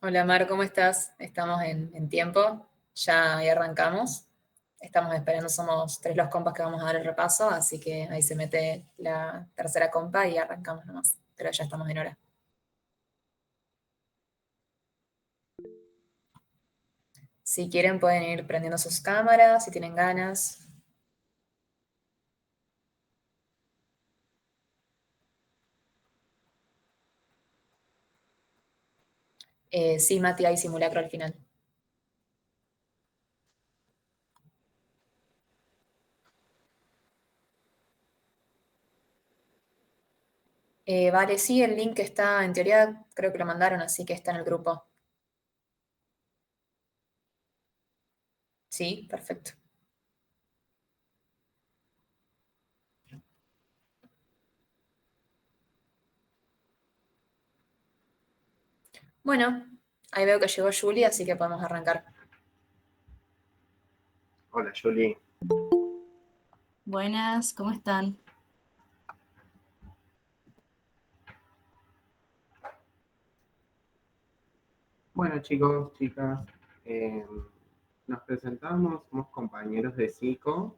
Hola Mar, ¿cómo estás? Estamos en tiempo, ya ahí arrancamos. Estamos esperando, somos tres los compas que vamos a dar el repaso, así que ahí se mete la tercera compa y arrancamos nomás, pero ya estamos en hora. Si quieren pueden ir prendiendo sus cámaras, si tienen ganas. Sí, Mati, hay simulacro al final. Vale, sí, el link está, en teoría creo que lo mandaron, así que está en el grupo. Sí, perfecto. Bueno, ahí veo que llegó Julie, así que podemos arrancar. Hola, Julie. Buenas, ¿cómo están? Bueno, chicos, chicas, eh, nos presentamos, somos compañeros de psico.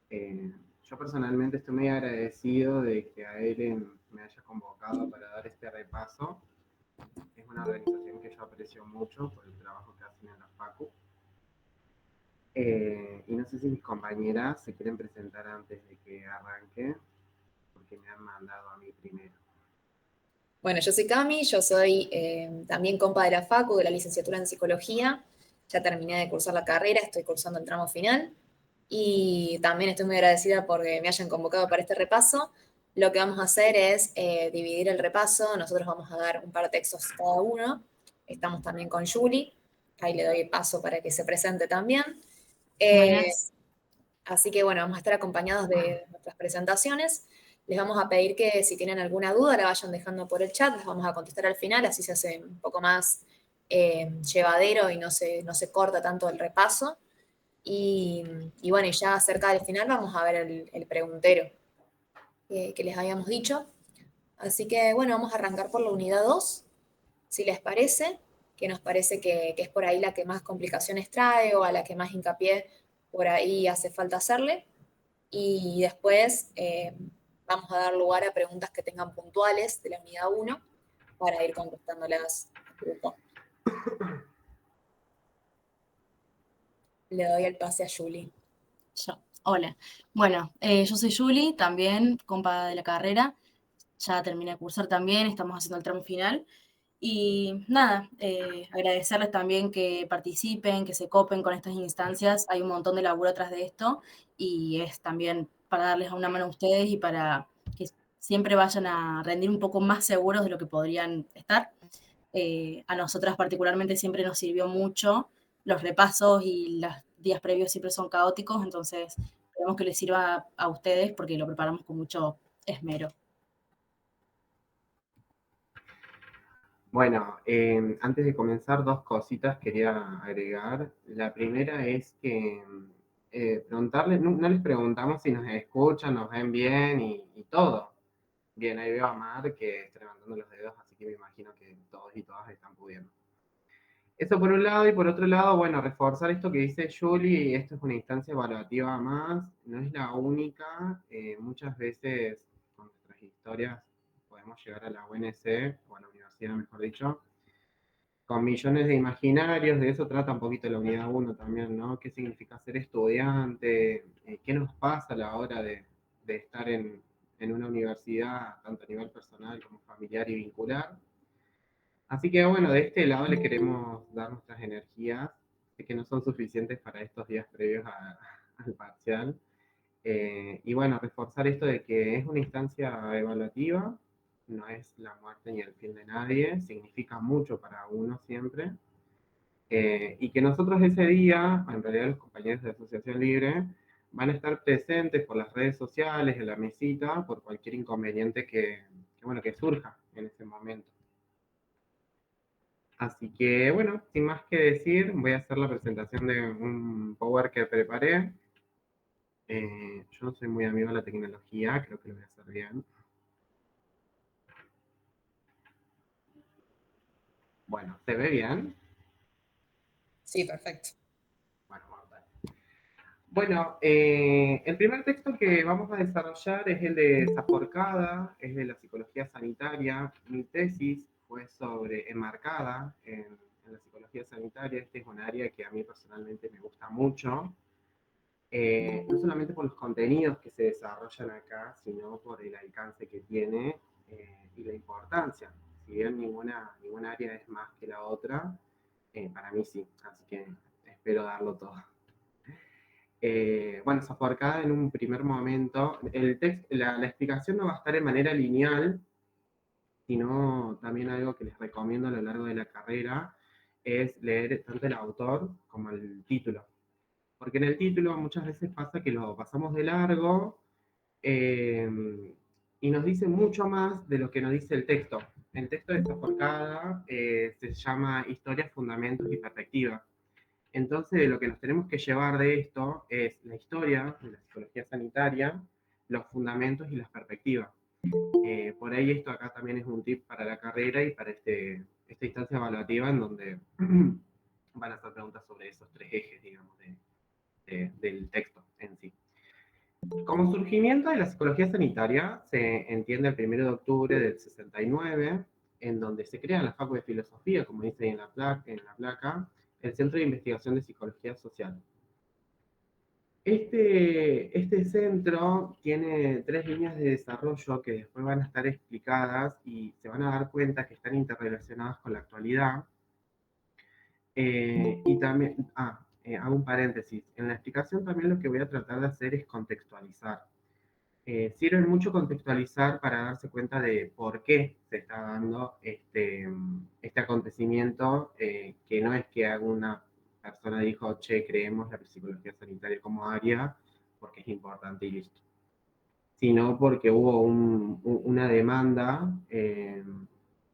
Yo personalmente estoy muy agradecido de que a Ellen me haya convocado para dar este repaso. Es una organización que yo aprecio mucho por el trabajo que hacen en la Facu. Y no sé si mis compañeras se quieren presentar antes de que arranque, porque me han mandado a mí primero. Bueno, yo soy Cami, yo soy también compa de la Facu, de la licenciatura en psicología. Ya terminé de cursar la carrera, estoy cursando el tramo final. Y también estoy muy agradecida porque me hayan convocado para este repaso. Lo que vamos a hacer es dividir el repaso. Nosotros vamos a dar un par de textos cada uno. Estamos también con Julie. Ahí le doy paso para que se presente también. Eh, Buenas. Así que bueno, vamos a estar acompañados de nuestras presentaciones. Les vamos a pedir que si tienen alguna duda la vayan dejando por el chat, las vamos a contestar al final, así se hace un poco más llevadero y no se corta tanto el repaso. Y, y bueno, y ya cerca del final vamos a ver el preguntero que les habíamos dicho. Así que bueno, vamos a arrancar por la unidad 2 si les parece, que nos parece que es por ahí la que más complicaciones trae o a la que más hincapié por ahí hace falta hacerle. Y después vamos a dar lugar a preguntas que tengan puntuales de la unidad 1 para ir contestándolas al grupo. Le doy el pase a Julie. Hola. Bueno, yo soy Julie, también compa de la carrera. Ya terminé de cursar también, estamos haciendo el tramo final. Y nada, agradecerles también que participen, que se copen con estas instancias. Hay un montón de laburo atrás de esto y es también para darles una mano a ustedes y para que siempre vayan a rendir un poco más seguros de lo que podrían estar. A nosotras particularmente siempre nos sirvió mucho. Los repasos y los días previos siempre son caóticos, entonces esperemos que les sirva a ustedes porque lo preparamos con mucho esmero. Bueno, antes de comenzar, dos cositas quería agregar. La primera es que preguntarles, no les preguntamos si nos escuchan, nos ven bien y todo. Bien, ahí veo a Mar que está levantando los dedos, así que me imagino que todos y todas están pudiendo. Eso por un lado, y por otro lado, bueno, reforzar esto que dice Julie, y esto es una instancia evaluativa más, no es la única. Muchas veces con nuestras historias podemos llegar a la UNC, o a la universidad, mejor dicho, con millones de imaginarios. De eso trata un poquito la unidad uno también, ¿no? ¿Qué significa ser estudiante? ¿Qué nos pasa a la hora de estar en una universidad, tanto a nivel personal como familiar y vincular? Así que bueno, de este lado le queremos dar nuestras energías, que no son suficientes para estos días previos al parcial. Y bueno, reforzar esto de que es una instancia evaluativa, no es la muerte ni el fin de nadie, significa mucho para uno siempre. Y que nosotros ese día, en realidad los compañeros de Asociación Libre, van a estar presentes por las redes sociales, en la mesita, por cualquier inconveniente bueno, que surja en ese momento. Así que bueno, sin más que decir, voy a hacer la presentación de un Power que preparé. Yo no soy muy amigo de la tecnología, creo que lo voy a hacer bien. Bueno, ¿se ve bien? Sí, perfecto. Bueno, vamos a ver. Bueno, el primer texto que vamos a desarrollar es el de Zaforcada, es de la psicología sanitaria. Mi tesis fue enmarcada en la psicología sanitaria. Este es un área que a mí personalmente me gusta mucho, no solamente por los contenidos que se desarrollan acá, sino por el alcance que tiene y la importancia. Si bien ninguna área es más que la otra, para mí sí, así que espero darlo todo. Bueno, Zaforcada en un primer momento, la explicación no va a estar de manera lineal, sino también algo que les recomiendo a lo largo de la carrera es leer tanto el autor como el título. Porque en el título muchas veces pasa que lo pasamos de largo eh, y nos dice mucho más de lo que nos dice el texto. El texto de Zaforcada se llama Historia, Fundamentos y Perspectiva. Entonces, lo que nos tenemos que llevar de esto es la historia de la psicología sanitaria, los fundamentos y las perspectivas. Por ahí esto acá también es un tip para la carrera y para esta instancia evaluativa en donde van a hacer preguntas sobre esos tres ejes, digamos, del texto en sí. Como surgimiento de la psicología sanitaria se entiende el 1 de octubre del 69, en donde se crea la Facultad de Filosofía, como dice en la placa, el Centro de Investigación de Psicología Social. Este centro tiene 3 líneas de desarrollo que después van a estar explicadas y se van a dar cuenta que están interrelacionadas con la actualidad. Y también, hago un paréntesis, en la explicación también lo que voy a tratar de hacer es contextualizar. Sirve mucho contextualizar para darse cuenta de por qué se está dando este acontecimiento, que no es que alguna persona dijo, che, creemos la psicología sanitaria como área, porque es importante y listo, sino porque hubo una demanda en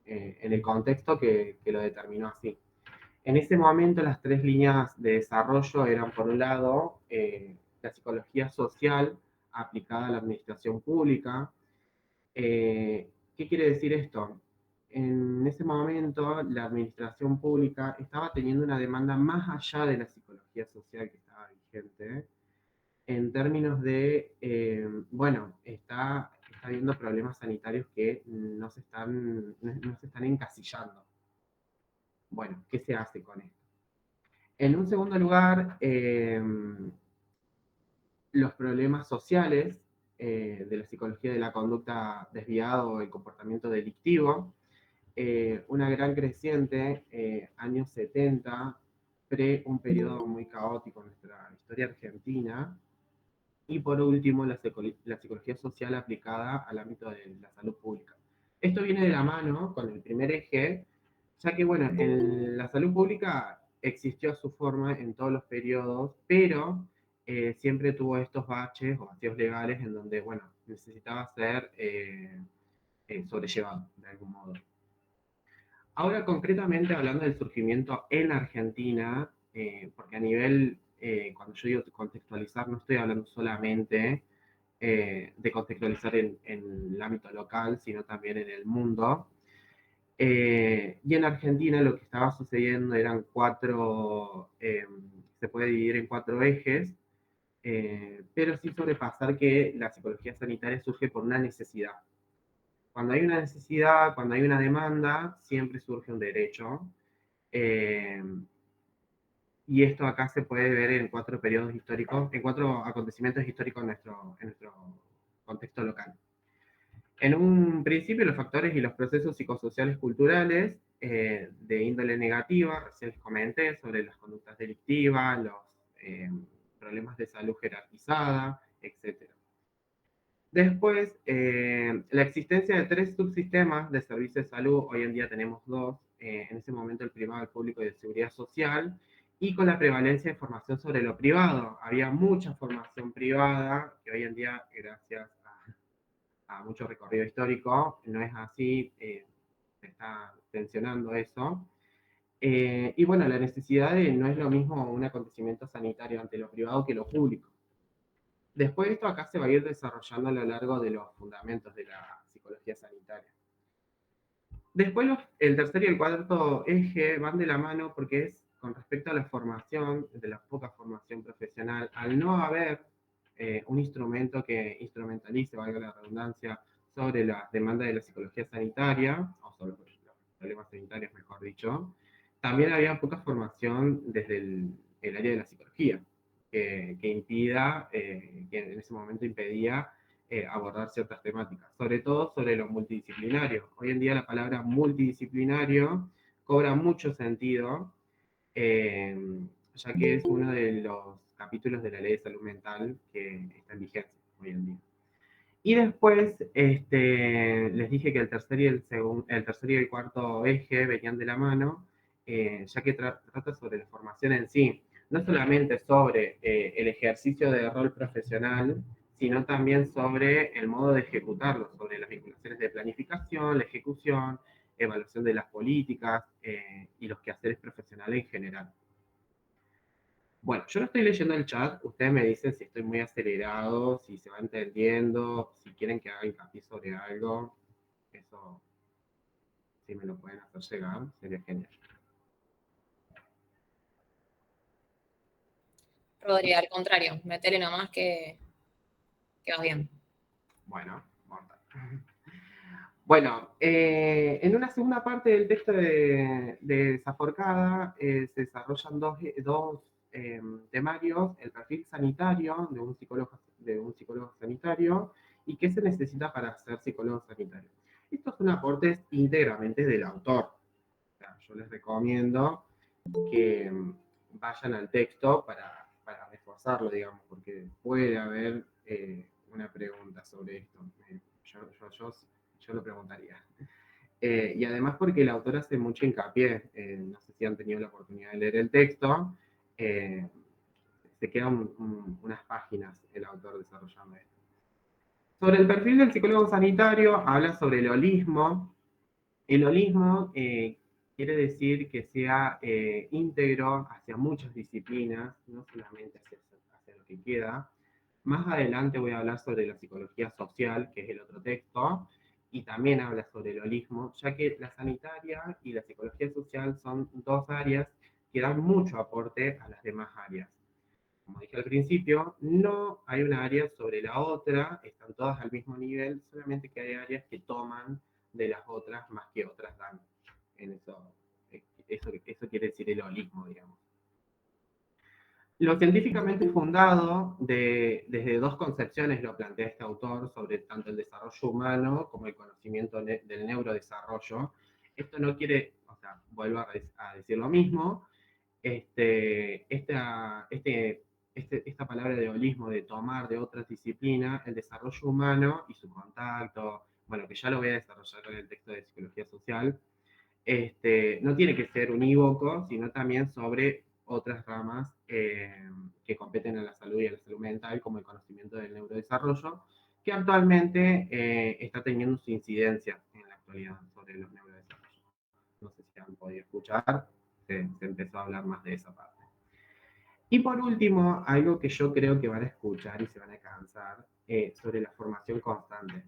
el contexto que lo determinó así. En ese momento las 3 líneas de desarrollo eran, por un lado, la psicología social aplicada a la administración pública. ¿Qué quiere decir esto? En ese momento la administración pública estaba teniendo una demanda más allá de la psicología social que estaba vigente, en términos de, bueno, está habiendo problemas sanitarios que no se están encasillando. Bueno, ¿qué se hace con esto? En un segundo lugar, los problemas sociales de la psicología de la conducta desviada o el comportamiento delictivo. Una gran creciente, años 70, un periodo muy caótico en nuestra historia argentina. Y por último, la psicología social aplicada al ámbito de la salud pública. Esto viene de la mano con el primer eje, ya que, bueno, en la salud pública existió a su forma en todos los periodos, pero siempre tuvo estos baches o vacíos legales en donde, bueno, necesitaba ser sobrellevado de algún modo. Ahora, concretamente, hablando del surgimiento en Argentina, porque a nivel, cuando yo digo contextualizar, no estoy hablando solamente de contextualizar en el ámbito local, sino también en el mundo. Y en Argentina lo que estaba sucediendo eran 4, se puede dividir en 4 ejes, pero sin sobrepasar que la psicología sanitaria surge por una necesidad. Cuando hay una necesidad, cuando hay una demanda, siempre surge un derecho. Eh, y esto acá se puede ver en 4 periodos históricos, en 4 acontecimientos históricos en nuestro contexto local. En un principio, los factores y los procesos psicosociales culturales de índole negativa, recién les comenté sobre las conductas delictivas, los problemas de salud jerarquizada, etc. Después, la existencia de 3 subsistemas de servicios de salud, hoy en día tenemos 2, en ese momento el privado, el público y de seguridad social, y con la prevalencia de formación sobre lo privado. Había mucha formación privada, que hoy en día, gracias a mucho recorrido histórico, no es así, se está tensionando eso. Y bueno, la necesidad de no es lo mismo un acontecimiento sanitario ante lo privado que lo público. Después de esto acá se va a ir desarrollando a lo largo de los fundamentos de la psicología sanitaria. Después el tercer y el cuarto eje van de la mano porque es con respecto a la formación, de la poca formación profesional, al no haber un instrumento que instrumentalice, valga la redundancia, sobre la demanda de la psicología sanitaria, o sobre los problemas sanitarios, mejor dicho, también había poca formación desde el área de la psicología, que impida, que en ese momento impedía abordar ciertas temáticas, sobre todo sobre lo multidisciplinario. Hoy en día la palabra multidisciplinario cobra mucho sentido, ya que es uno de los capítulos de la Ley de Salud Mental que está en vigencia hoy en día. Y después les dije que el tercer y el cuarto eje venían de la mano, ya que trata sobre la formación en sí, no solamente sobre el ejercicio de rol profesional, sino también sobre el modo de ejecutarlo, sobre las vinculaciones de planificación, la ejecución, evaluación de las políticas y los quehaceres profesionales en general. Bueno, yo no estoy leyendo el chat, ustedes me dicen si estoy muy acelerado, si se va entendiendo, si quieren que haga hincapié sobre algo, eso si me lo pueden hacer llegar, sería genial. Rodri, al contrario, metele nomás que vas bien. Bueno, mortal. Bueno, en una segunda parte del texto de Desaforcada se desarrollan dos temarios, el perfil sanitario de un psicólogo sanitario y qué se necesita para ser psicólogo sanitario. Estos son aportes íntegramente del autor. O sea, yo les recomiendo que vayan al texto para reforzarlo, digamos, porque puede haber una pregunta sobre esto. Yo lo preguntaría. Y además porque el autor hace mucho hincapié, no sé si han tenido la oportunidad de leer el texto, se quedan unas páginas el autor desarrollando esto. Sobre el perfil del psicólogo sanitario, habla sobre el holismo. El holismo quiere decir que sea íntegro hacia muchas disciplinas, no solamente hacia lo que queda. Más adelante voy a hablar sobre la psicología social, que es el otro texto, y también habla sobre el holismo, ya que la sanitaria y la psicología social son dos áreas que dan mucho aporte a las demás áreas. Como dije al principio, no hay una área sobre la otra, están todas al mismo nivel, solamente que hay áreas que toman de las otras más que otras dan. En eso quiere decir el holismo, digamos. Lo científicamente fundado, desde dos concepciones lo plantea este autor sobre tanto el desarrollo humano como el conocimiento del neurodesarrollo. Esto no quiere, o sea, vuelvo a decir lo mismo, esta palabra de holismo, de tomar de otras disciplinas, el desarrollo humano y su contacto, bueno, que ya lo voy a desarrollar en el texto de psicología social, no tiene que ser unívoco, sino también sobre otras ramas que competen a la salud y a la salud mental, como el conocimiento del neurodesarrollo, que actualmente está teniendo su incidencia en la actualidad sobre los neurodesarrollos. No sé si han podido escuchar, se empezó a hablar más de esa parte. Y por último, algo que yo creo que van a escuchar y se van a cansar, sobre la formación constante.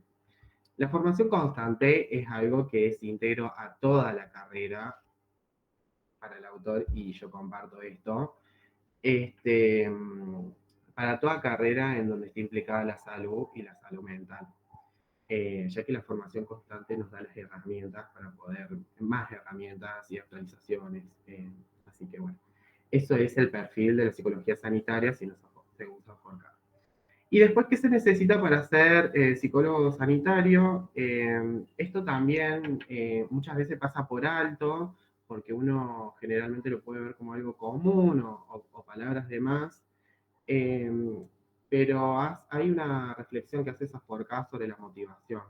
La formación constante es algo que es íntegro a toda la carrera para el autor, y yo comparto esto, para toda carrera en donde esté implicada la salud y la salud mental. Ya que la formación constante nos da las herramientas para poder, más herramientas y actualizaciones. Así que bueno, eso es el perfil de la psicología sanitaria si se usa por acá. Y después, ¿qué se necesita para ser psicólogo sanitario? Esto también muchas veces pasa por alto, porque uno generalmente lo puede ver como algo común o palabras de más, eh, pero hay una reflexión que hace Saforcá sobre la motivación.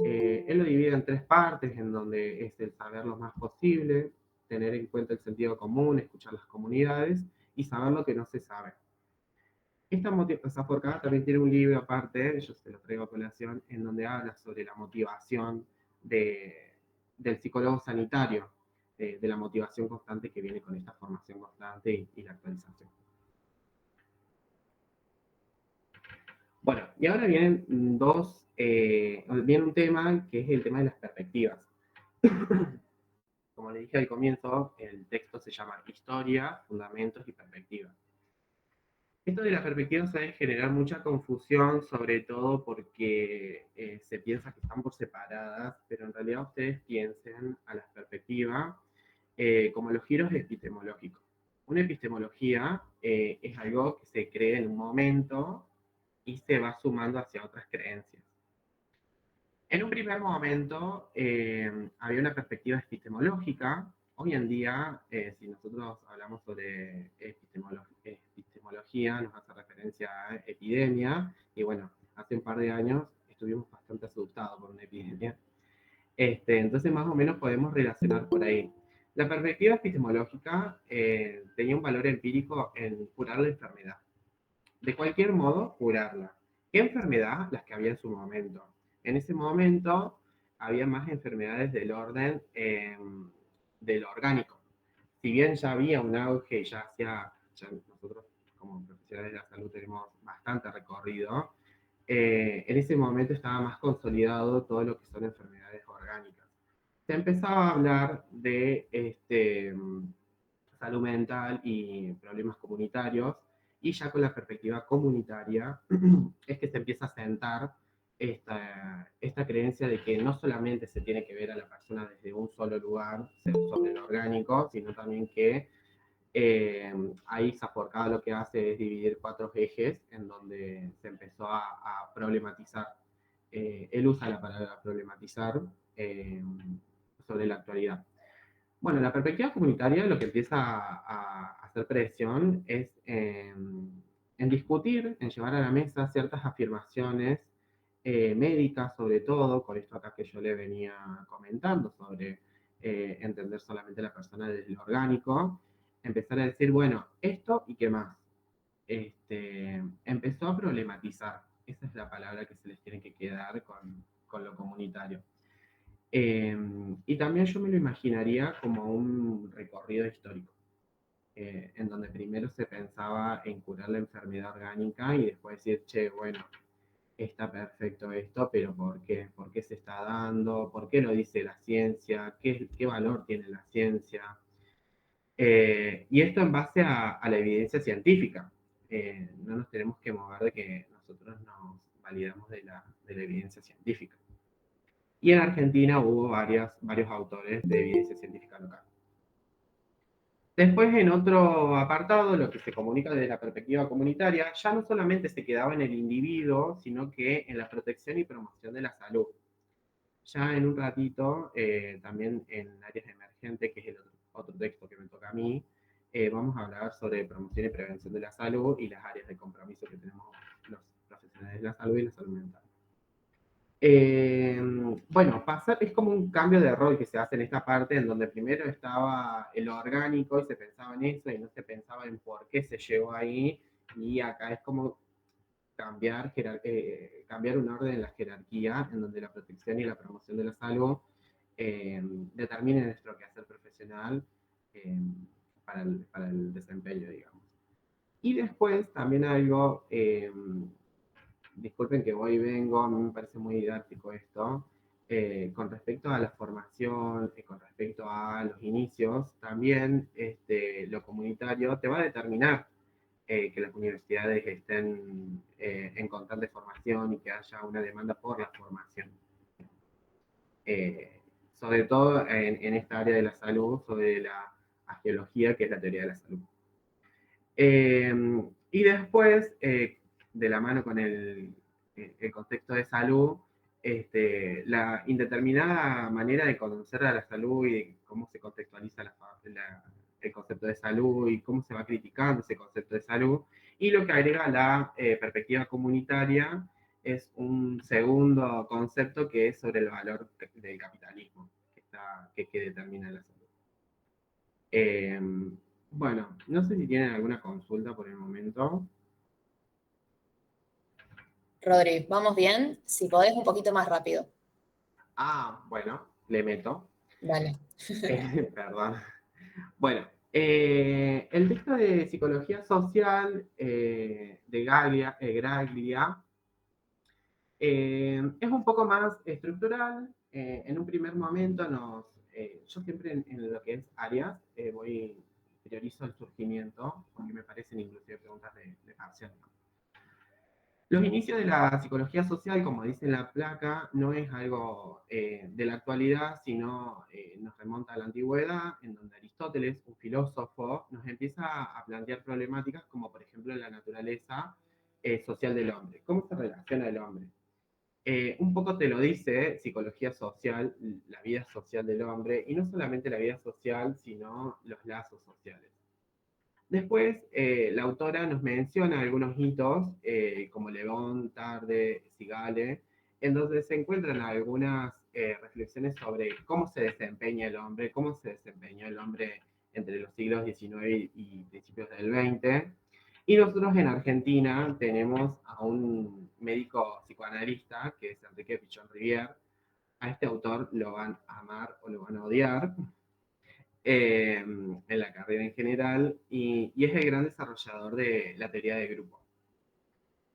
Él lo divide en tres partes, en donde es el saber lo más posible, tener en cuenta el sentido común, escuchar las comunidades y saber lo que no se sabe. Saforcada también tiene un libro aparte, yo se lo traigo a colación, en donde habla sobre la motivación del psicólogo sanitario, de la motivación constante que viene con esta formación constante y la actualización. Bueno, y ahora viene un tema que es el tema de las perspectivas. Como le dije al comienzo, el texto se llama Historia, Fundamentos y Perspectiva. Esto de la perspectiva suele generar mucha confusión, sobre todo porque se piensa que están por separadas, pero en realidad ustedes piensen a las perspectivas como los giros epistemológicos. Una epistemología es algo que se cree en un momento y se va sumando hacia otras creencias. En un primer momento había una perspectiva epistemológica. Hoy en día, si nosotros hablamos sobre epistemología, nos hace referencia a epidemia, y bueno, hace un par de años estuvimos bastante asustados por una epidemia. Entonces, más o menos podemos relacionar por ahí. La perspectiva epistemológica tenía un valor empírico en curar la enfermedad. De cualquier modo, curarla. ¿Qué enfermedad? Las que había en su momento. En ese momento había más enfermedades del orden de lo orgánico. Si bien ya había un auge y ya nosotros como profesionales de la salud tenemos bastante recorrido, en ese momento estaba más consolidado todo lo que son enfermedades orgánicas. Se empezaba a hablar de salud mental y problemas comunitarios, y ya con la perspectiva comunitaria es que se empieza a sentar esta creencia de que no solamente se tiene que ver a la persona desde un solo lugar, sobre lo orgánico, sino también que ahí Saforcada lo que hace es dividir 4 ejes en donde se empezó a problematizar. Él usa la palabra problematizar sobre la actualidad. Bueno, la perspectiva comunitaria lo que empieza a hacer presión es en discutir, en llevar a la mesa ciertas afirmaciones médicas, sobre todo, con esto acá que yo le venía comentando, sobre entender solamente la persona desde lo orgánico, empezar a decir, bueno, esto y qué más. Empezó a problematizar, esa es la palabra que se les tiene que quedar con lo comunitario. Y también yo me lo imaginaría como un recorrido histórico, en donde primero se pensaba en curar la enfermedad orgánica y después decir, che, bueno, está perfecto esto, pero ¿por qué? ¿Por qué se está dando? ¿Por qué lo dice la ciencia? ¿Qué valor tiene la ciencia? Y esto en base a la evidencia científica. No nos tenemos que mover de que nosotros nos validamos de la evidencia científica. Y en Argentina hubo varios autores de evidencia científica local. Después, en otro apartado, lo que se comunica desde la perspectiva comunitaria, ya no solamente se quedaba en el individuo, sino que en la protección y promoción de la salud. Ya en un ratito, también en áreas emergentes, que es el otro texto que me toca a mí, vamos a hablar sobre promoción y prevención de la salud y las áreas de compromiso que tenemos los profesionales de la salud y la salud mental. Bueno, es como un cambio de rol que se hace en esta parte, en donde primero estaba el orgánico y se pensaba en eso y no se pensaba en por qué se llegó ahí, y acá es como cambiar un orden en la jerarquía, en donde la protección y la promoción de la salud determinen nuestro quehacer profesional para el desempeño, digamos. Y después también algo... disculpen que voy y vengo, a mí me parece muy didáctico esto, con respecto a la formación, con respecto a los inicios, también lo comunitario te va a determinar que las universidades estén en constante formación y que haya una demanda por la formación. Sobre todo en esta área de la salud, sobre la agiología, que es la teoría de la salud. Y después, de la mano con el contexto de salud, la indeterminada manera de conocer a la salud y de cómo se contextualiza el concepto de salud y cómo se va criticando ese concepto de salud. Y lo que agrega la perspectiva comunitaria es un segundo concepto, que es sobre el valor del capitalismo, que determina la salud. Bueno, no sé si tienen alguna consulta por el momento. Rodri, ¿vamos bien? Si podés, un poquito más rápido. Bueno, le meto. Dale. Perdón. Bueno, el texto de psicología social de Graglia es un poco más estructural. En un primer momento nos yo siempre en lo que es áreas priorizo el surgimiento, porque me parecen inclusive preguntas de parcial. Los inicios de la psicología social, como dice en la placa, no es algo de la actualidad, sino nos remonta a la antigüedad, en donde Aristóteles, un filósofo, nos empieza a plantear problemáticas como, por ejemplo, la naturaleza social del hombre. ¿Cómo se relaciona el hombre? Un poco te lo dice psicología social, la vida social del hombre, y no solamente la vida social, sino los lazos sociales. Después, la autora nos menciona algunos hitos, como Le Bon, Tarde, Sigale, en donde se encuentran algunas reflexiones sobre cómo se desempeña el hombre, cómo se desempeñó el hombre entre los siglos XIX y principios del XX. Y nosotros en Argentina tenemos a un médico psicoanalista, que es Enrique Pichon Rivière. A este autor lo van a amar o lo van a odiar, en la carrera en general, y es el gran desarrollador de la teoría de grupo.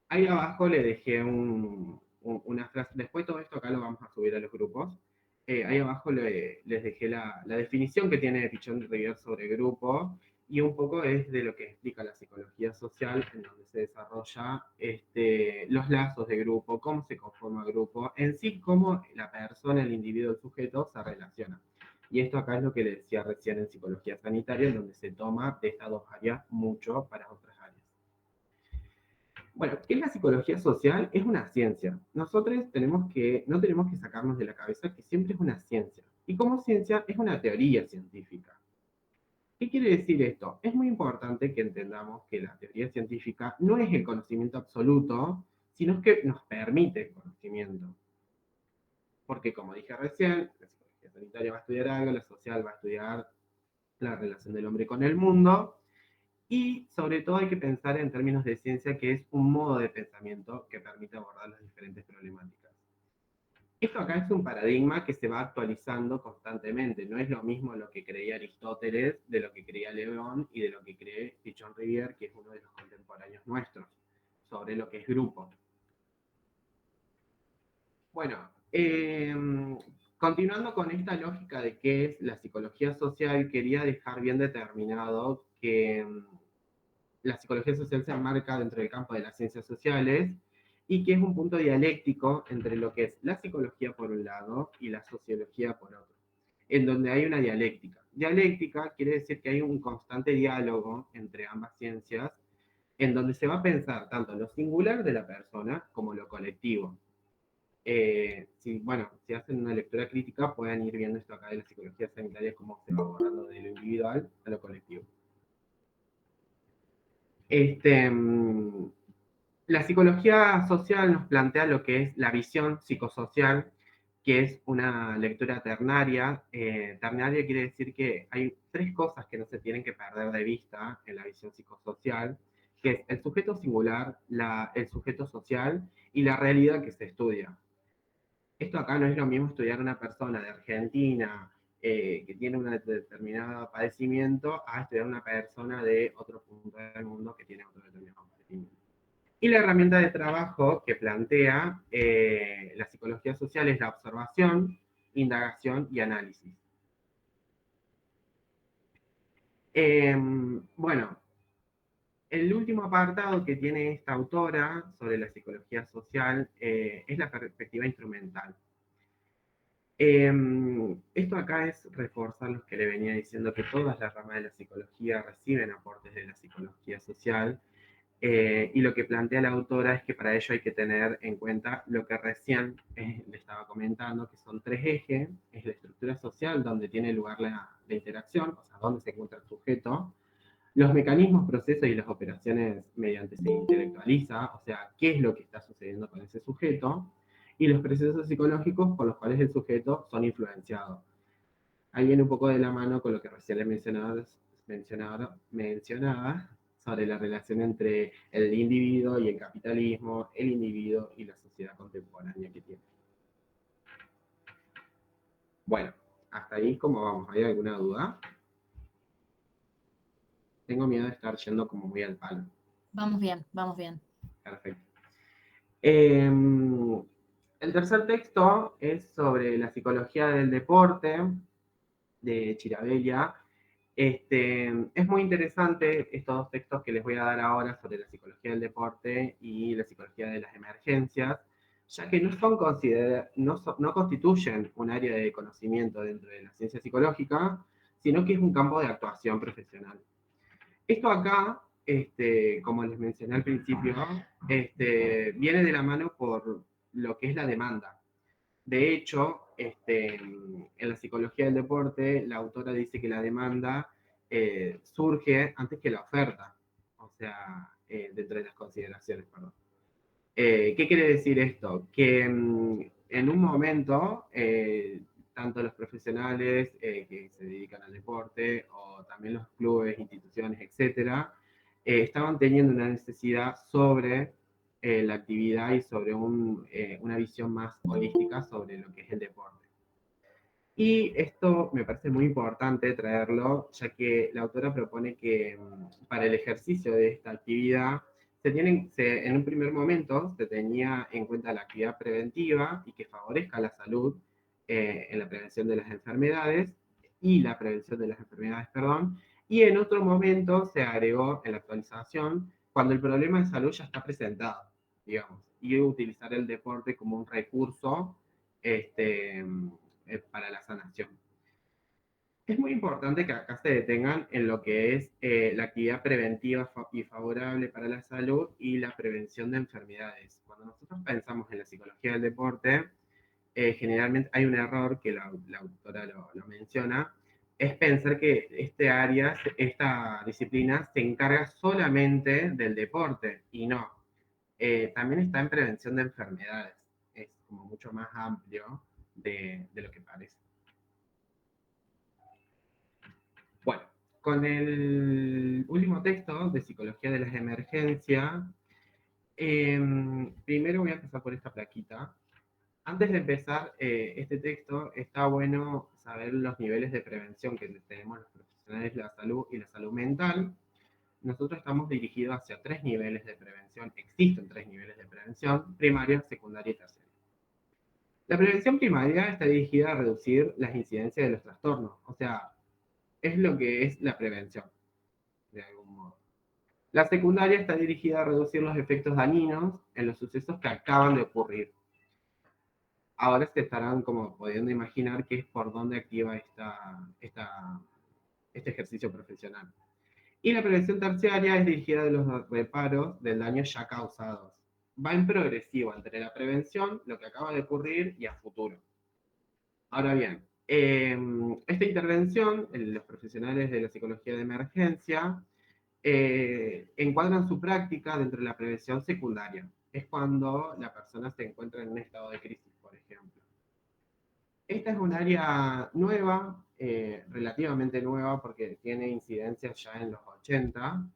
Ahí abajo le dejé una frase, después todo esto acá lo vamos a subir a los grupos. Ahí abajo les dejé la definición que tiene Pichon Rivière sobre grupo, y un poco es de lo que explica la psicología social, en donde se desarrolla los lazos de grupo, cómo se conforma el grupo, en sí cómo la persona, el individuo, el sujeto se relaciona. Y esto acá es lo que le decía recién en psicología sanitaria, en donde se toma de estas dos áreas mucho para otras áreas. Bueno, ¿qué es la psicología social? Es una ciencia. Nosotros no tenemos que sacarnos de la cabeza que siempre es una ciencia. Y como ciencia es una teoría científica. ¿Qué quiere decir esto? Es muy importante que entendamos que la teoría científica no es el conocimiento absoluto, sino que nos permite el conocimiento. Porque como dije recién, la psicología sanitaria va a estudiar algo, la social va a estudiar la relación del hombre con el mundo, y sobre todo hay que pensar en términos de ciencia, que es un modo de pensamiento que permite abordar las diferentes problemáticas. Esto acá es un paradigma que se va actualizando constantemente. No es lo mismo lo que creía Aristóteles, de lo que creía Le Bon y de lo que cree Pichon Rivière, que es uno de los contemporáneos nuestros, sobre lo que es grupo. Bueno, continuando con esta lógica de qué es la psicología social, quería dejar bien determinado que la psicología social se enmarca dentro del campo de las ciencias sociales y que es un punto dialéctico entre lo que es la psicología por un lado y la sociología por otro, en donde hay una dialéctica. Dialéctica quiere decir que hay un constante diálogo entre ambas ciencias, en donde se va a pensar tanto lo singular de la persona como lo colectivo. Si hacen una lectura crítica, pueden ir viendo esto acá de la psicología sanitaria, cómo se va abordando de lo individual a lo colectivo. La psicología social nos plantea lo que es la visión psicosocial, que es una lectura ternaria. Ternaria quiere decir que hay tres cosas que no se tienen que perder de vista en la visión psicosocial, que es el sujeto singular, el sujeto social y la realidad que se estudia. Esto acá no es lo mismo estudiar a una persona de Argentina que tiene un determinado padecimiento a estudiar a una persona de otro punto del mundo que tiene otro determinado padecimiento. Y la herramienta de trabajo que plantea la psicología social es la observación, indagación y análisis. Bueno, el último apartado que tiene esta autora sobre la psicología social es la perspectiva instrumental. Esto acá es reforzar lo que le venía diciendo, que todas las ramas de la psicología reciben aportes de la psicología social, y lo que plantea la autora es que para ello hay que tener en cuenta lo que recién le estaba comentando, que son tres ejes: es la estructura social, donde tiene lugar la interacción, o sea, donde se encuentra el sujeto; los mecanismos, procesos y las operaciones mediante se intelectualiza, o sea, qué es lo que está sucediendo con ese sujeto; y los procesos psicológicos por los cuales el sujeto son influenciados. Ahí viene un poco de la mano con lo que recién le mencionaba sobre la relación entre el individuo y el capitalismo, el individuo y la sociedad contemporánea que tiene. Bueno, hasta ahí, ¿cómo vamos? ¿Hay alguna duda? Tengo miedo de estar yendo como muy al palo. Vamos bien, vamos bien. Perfecto. El tercer texto es sobre la psicología del deporte. de Chirabella. Es muy interesante estos dos textos que les voy a dar ahora sobre la psicología del deporte y la psicología de las emergencias, ya que no constituyen un área de conocimiento dentro de la ciencia psicológica, sino que es un campo de actuación profesional. Esto acá, como les mencioné al principio, viene de la mano por lo que es la demanda. De hecho, en la psicología del deporte, la autora dice que la demanda surge antes que la oferta, o sea, dentro de las consideraciones, perdón. ¿Qué quiere decir esto? Que en un momento, tanto los profesionales que se dedican al deporte o también los clubes, instituciones, etcétera, estaban teniendo una necesidad sobre la actividad y sobre una visión más holística sobre lo que es el deporte. Y esto me parece muy importante traerlo, ya que la autora propone que para el ejercicio de esta actividad, en un primer momento se tenía en cuenta la actividad preventiva y que favorezca la salud en la prevención de las enfermedades y la prevención de las enfermedades, perdón, y en otro momento se agregó en la actualización cuando el problema de salud ya está presentado, digamos, y utilizar el deporte como un recurso para la sanación. Es muy importante que acá se detengan en lo que es la actividad preventiva y favorable para la salud y la prevención de enfermedades. Cuando nosotros pensamos en la psicología del deporte, generalmente hay un error que la autora lo menciona, es pensar que esta disciplina se encarga solamente del deporte y no. También está en prevención de enfermedades. Es como mucho más amplio de lo que parece. Bueno, con el último texto de Psicología de las Emergencias, primero voy a empezar por esta plaquita. Antes de empezar este texto, está bueno saber los niveles de prevención que tenemos los profesionales de la salud y la salud mental. Nosotros estamos dirigidos hacia 3 niveles de prevención. Existen 3 niveles de prevención: primaria, secundaria y terciaria. La prevención primaria está dirigida a reducir las incidencias de los trastornos, o sea, es lo que es la prevención, de algún modo. La secundaria está dirigida a reducir los efectos dañinos en los sucesos que acaban de ocurrir. Ahora se estarán como pudiendo imaginar qué es por dónde activa este ejercicio profesional. Y la prevención terciaria es dirigida a los reparos del daño ya causados. Va en progresivo entre la prevención, lo que acaba de ocurrir y a futuro. Ahora bien, esta intervención, los profesionales de la psicología de emergencia encuadran su práctica dentro de la prevención secundaria. Es cuando la persona se encuentra en un estado de crisis, por ejemplo. Esta es un área nueva, relativamente nueva, porque tiene incidencias ya en los 80,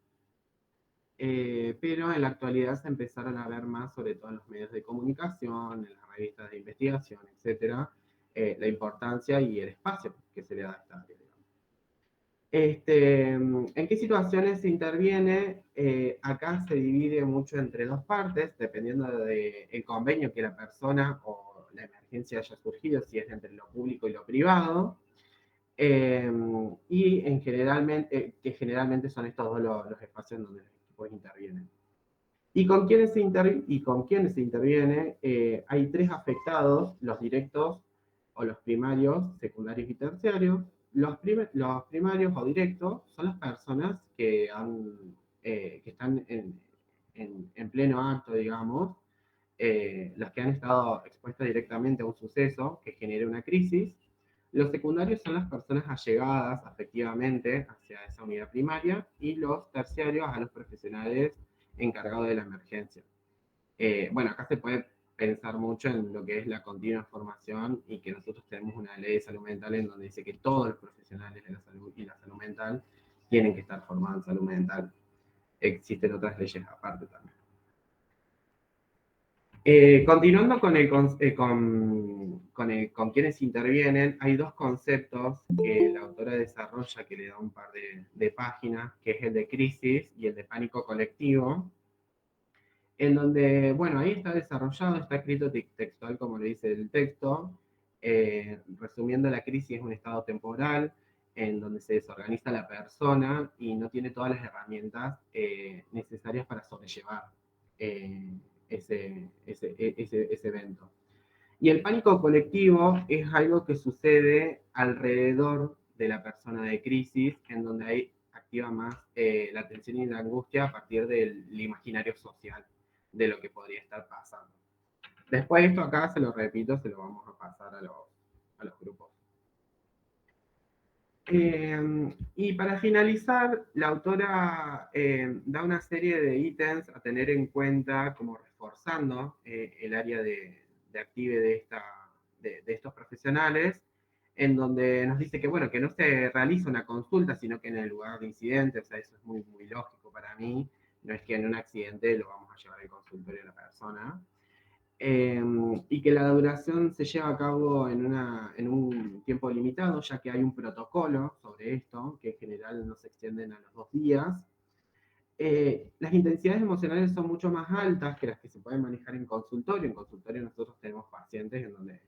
pero en la actualidad se empezaron a ver más, sobre todo en los medios de comunicación, en las revistas de investigación, etcétera, la importancia y el espacio que se le da a esta área. ¿En qué situaciones se interviene? Acá se divide mucho entre dos partes, dependiendo del convenio que la persona o la emergencia haya surgido, si es entre lo público y lo privado. Y que generalmente son estos dos los espacios en donde los equipos intervienen. ¿Y con quiénes se interviene? Hay 3 afectados: los directos o los primarios, secundarios y terciarios. Los primarios o directos son las personas que están en pleno acto, digamos, los que han estado expuestas directamente a un suceso que genere una crisis. Los secundarios son las personas allegadas afectivamente hacia esa unidad primaria, y los terciarios a los profesionales encargados de la emergencia. Bueno, acá se puede pensar mucho en lo que es la continua formación, y que nosotros tenemos una ley de salud mental en donde dice que todos los profesionales de la salud y la salud mental tienen que estar formados en salud mental. Existen otras leyes aparte también. Continuando con quienes intervienen, hay 2 conceptos que la autora desarrolla, que le da un par de páginas, que es el de crisis y el de pánico colectivo, en donde, bueno, ahí está desarrollado, está escrito textual como le dice el texto, Resumiendo, la crisis es un estado temporal en donde se desorganiza la persona y no tiene todas las herramientas necesarias para sobrellevar ese evento. Y el pánico colectivo es algo que sucede alrededor de la persona de crisis, en donde ahí activa más la tensión y la angustia a partir del imaginario social de lo que podría estar pasando. Después esto acá, se lo repito, se lo vamos a pasar a los grupos. Y para finalizar, la autora da una serie de ítems a tener en cuenta, como reforzando el área de active de estos profesionales, en donde nos dice que, bueno, que no se realiza una consulta, sino que en el lugar de incidente. O sea, eso es muy, muy lógico para mí. No es que en un accidente lo vamos a llevar al consultorio de la persona. Y que la duración se lleva a cabo en un tiempo limitado, ya que hay un protocolo sobre esto, que en general no se extienden a los 2 días. Las intensidades emocionales son mucho más altas que las que se pueden manejar en consultorio. En consultorio nosotros tenemos pacientes en donde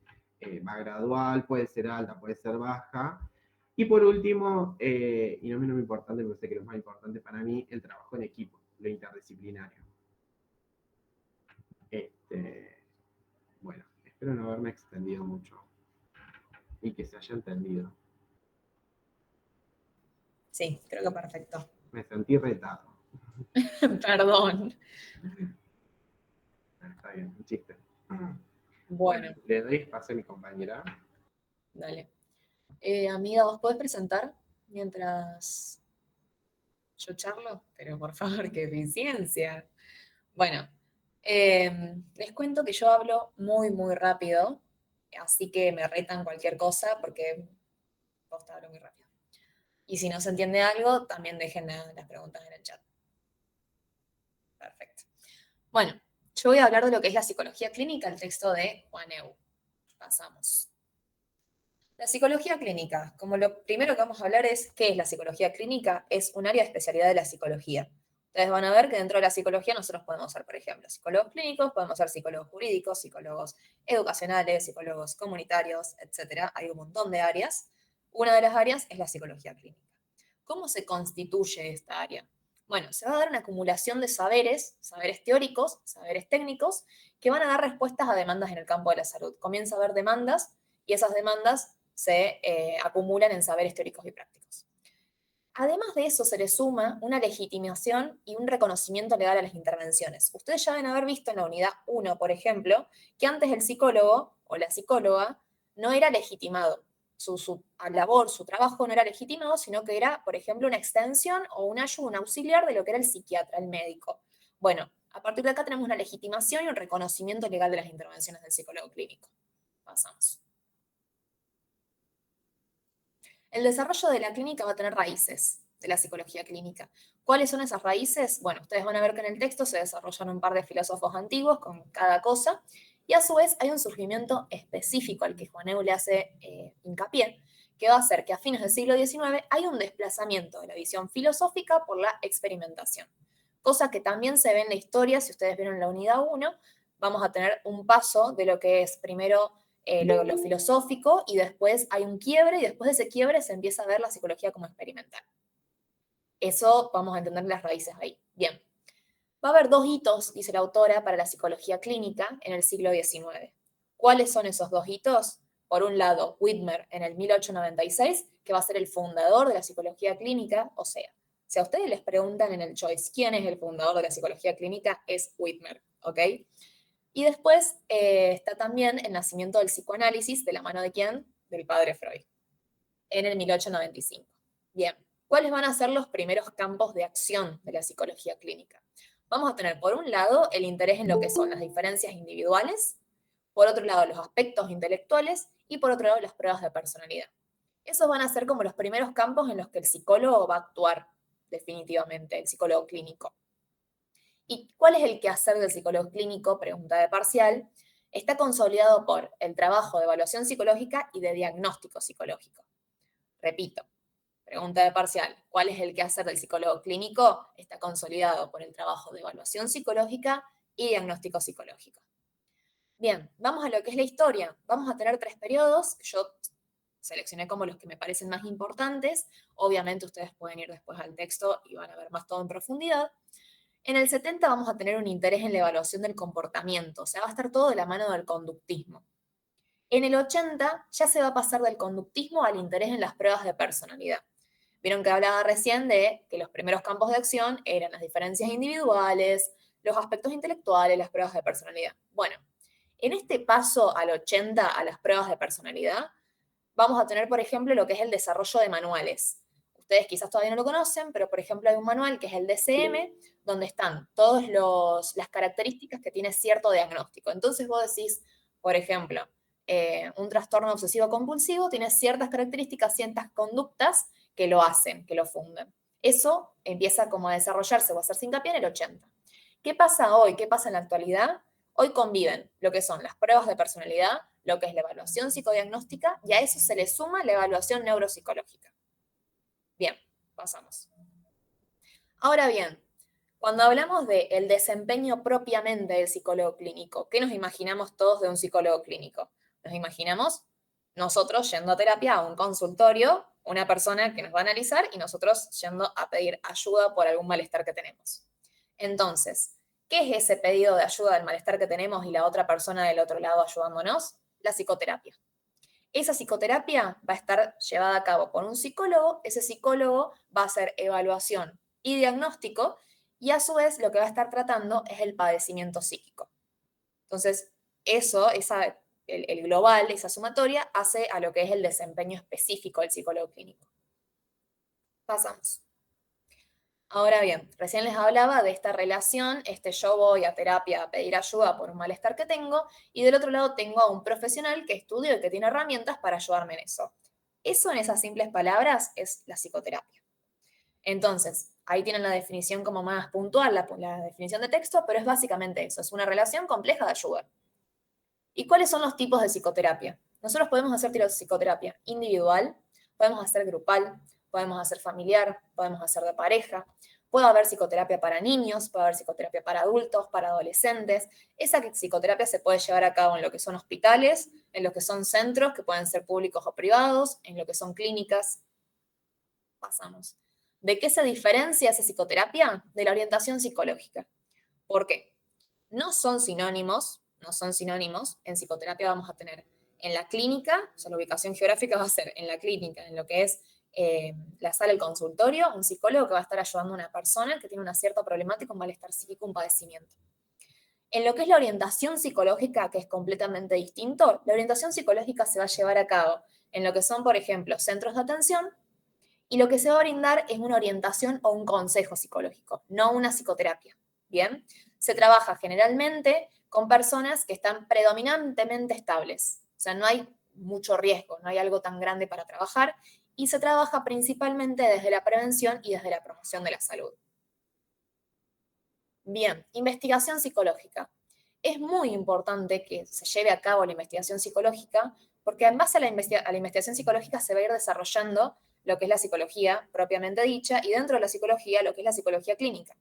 va gradual, puede ser alta, puede ser baja. Y por último, y no menos importante, porque sé que es lo más importante para mí, el trabajo en equipo, lo interdisciplinario. Bueno, espero no haberme extendido mucho y que se haya entendido. Sí, creo que perfecto. Me sentí retado. Perdón. Está bien, un chiste. Bueno, Le doy espacio a mi compañera. dale. Amiga, ¿vos podés presentar mientras yo charlo? Pero por favor, qué eficiencia. Bueno, les cuento que yo hablo muy, muy rápido, así que me retan cualquier cosa porque posta hablo muy rápido. Y si no se entiende algo, también dejen las preguntas en el chat. Perfecto. Bueno, yo voy a hablar de lo que es la psicología clínica, el texto de Juan Eu. Pasamos. La psicología clínica, como lo primero que vamos a hablar es qué es la psicología clínica, es un área de especialidad de la psicología. Ustedes van a ver que dentro de la psicología nosotros podemos ser, por ejemplo, psicólogos clínicos, podemos ser psicólogos jurídicos, psicólogos educacionales, psicólogos comunitarios, etc. Hay un montón de áreas. Una de las áreas es la psicología clínica. ¿Cómo se constituye esta área? Bueno, se va a dar una acumulación de saberes, saberes teóricos, saberes técnicos, que van a dar respuestas a demandas en el campo de la salud. Comienza a haber demandas y esas demandas se acumulan en saberes teóricos y prácticos. Además de eso, se le suma una legitimación y un reconocimiento legal a las intervenciones. Ustedes ya deben haber visto en la unidad 1, por ejemplo, que antes el psicólogo o la psicóloga no era legitimado. Su labor, su trabajo no era legitimado, sino que era, por ejemplo, una extensión o un ayuda, un auxiliar de lo que era el psiquiatra, el médico. Bueno, a partir de acá tenemos una legitimación y un reconocimiento legal de las intervenciones del psicólogo clínico. Pasamos. El desarrollo de la clínica va a tener raíces de la psicología clínica. ¿Cuáles son esas raíces? Bueno, ustedes van a ver que en el texto se desarrollan un par de filósofos antiguos con cada cosa, y a su vez hay un surgimiento específico al que Juan Eu le hace hincapié, que va a hacer que a fines del siglo XIX hay un desplazamiento de la visión filosófica por la experimentación. Cosa que también se ve en la historia, si ustedes vieron la unidad 1, vamos a tener un paso de lo que es primero lo filosófico, y después hay un quiebre, y después de ese quiebre se empieza a ver la psicología como experimental. Eso vamos a entender las raíces ahí. Bien. Va a haber 2 hitos, dice la autora, para la psicología clínica en el siglo XIX. ¿Cuáles son esos 2 hitos? Por un lado, Whitmer en el 1896, que va a ser el fundador de la psicología clínica, o sea, si a ustedes les preguntan en el Choice quién es el fundador de la psicología clínica, es Whitmer, ¿ok? Y después está también el nacimiento del psicoanálisis, ¿de la mano de quién? Del padre Freud, en el 1895. Bien, ¿cuáles van a ser los primeros campos de acción de la psicología clínica? Vamos a tener, por un lado, el interés en lo que son las diferencias individuales, por otro lado, los aspectos intelectuales, y por otro lado, las pruebas de personalidad. Esos van a ser como los primeros campos en los que el psicólogo va a actuar, definitivamente, el psicólogo clínico. ¿Y cuál es el quehacer del psicólogo clínico? Pregunta de parcial. Está consolidado por el trabajo de evaluación psicológica y de diagnóstico psicológico. Repito, pregunta de parcial. ¿Cuál es el quehacer del psicólogo clínico? Está consolidado por el trabajo de evaluación psicológica y diagnóstico psicológico. Bien, vamos a lo que es la historia. Vamos a tener 3 periodos. Yo seleccioné como los que me parecen más importantes. Obviamente ustedes pueden ir después al texto y van a ver más todo en profundidad. En el 70 vamos a tener un interés en la evaluación del comportamiento, o sea, va a estar todo de la mano del conductismo. En el 80 ya se va a pasar del conductismo al interés en las pruebas de personalidad. Vieron que hablaba recién de que los primeros campos de acción eran las diferencias individuales, los aspectos intelectuales, las pruebas de personalidad. Bueno, en este paso al 80 a las pruebas de personalidad, vamos a tener, por ejemplo, lo que es el desarrollo de manuales. Ustedes quizás todavía no lo conocen, pero por ejemplo hay un manual que es el DCM, donde están todas las características que tiene cierto diagnóstico. Entonces vos decís, por ejemplo, un trastorno obsesivo compulsivo tiene ciertas características, ciertas conductas que lo hacen, que lo funden. Eso empieza como a desarrollarse o a hacerse hincapié en el 80. ¿Qué pasa hoy? ¿Qué pasa en la actualidad? Hoy conviven lo que son las pruebas de personalidad, lo que es la evaluación psicodiagnóstica, y a eso se le suma la evaluación neuropsicológica. Bien, pasamos. Ahora bien, cuando hablamos del desempeño propiamente del psicólogo clínico, ¿qué nos imaginamos todos de un psicólogo clínico? Nos imaginamos nosotros yendo a terapia a un consultorio, una persona que nos va a analizar y nosotros yendo a pedir ayuda por algún malestar que tenemos. Entonces, ¿qué es ese pedido de ayuda del malestar que tenemos y la otra persona del otro lado ayudándonos? La psicoterapia. Esa psicoterapia va a estar llevada a cabo por un psicólogo, ese psicólogo va a hacer evaluación y diagnóstico, y a su vez lo que va a estar tratando es el padecimiento psíquico. Entonces, eso, el global, esa sumatoria, hace a lo que es el desempeño específico del psicólogo clínico. Pasamos. Ahora bien, recién les hablaba de esta relación, yo voy a terapia a pedir ayuda por un malestar que tengo, y del otro lado tengo a un profesional que estudia y que tiene herramientas para ayudarme en eso. Eso, en esas simples palabras, es la psicoterapia. Entonces, ahí tienen la definición como más puntual, la definición de texto, pero es básicamente eso, es una relación compleja de ayuda. ¿Y cuáles son los tipos de psicoterapia? Nosotros podemos hacer psicoterapia individual, podemos hacer grupal, podemos hacer familiar, podemos hacer de pareja, puede haber psicoterapia para niños, puede haber psicoterapia para adultos, para adolescentes. Esa psicoterapia se puede llevar a cabo en lo que son hospitales, en lo que son centros, que pueden ser públicos o privados, en lo que son clínicas. Pasamos. ¿De qué se diferencia esa psicoterapia? De la orientación psicológica. ¿Por qué? No son sinónimos. En psicoterapia vamos a tener en la clínica, o sea, la ubicación geográfica va a ser en la clínica, en lo que es la sala del consultorio, un psicólogo que va a estar ayudando a una persona que tiene una cierta problemática, un malestar psíquico, un padecimiento. En lo que es la orientación psicológica, que es completamente distinto, la orientación psicológica se va a llevar a cabo en lo que son, por ejemplo, centros de atención, y lo que se va a brindar es una orientación o un consejo psicológico, no una psicoterapia. Bien, se trabaja generalmente con personas que están predominantemente estables, o sea, no hay mucho riesgo, no hay algo tan grande para trabajar, y se trabaja principalmente desde la prevención y desde la promoción de la salud. Bien, investigación psicológica. Es muy importante que se lleve a cabo la investigación psicológica, porque en base a la investigación psicológica se va a ir desarrollando lo que es la psicología propiamente dicha, y dentro de la psicología lo que es la psicología clínica.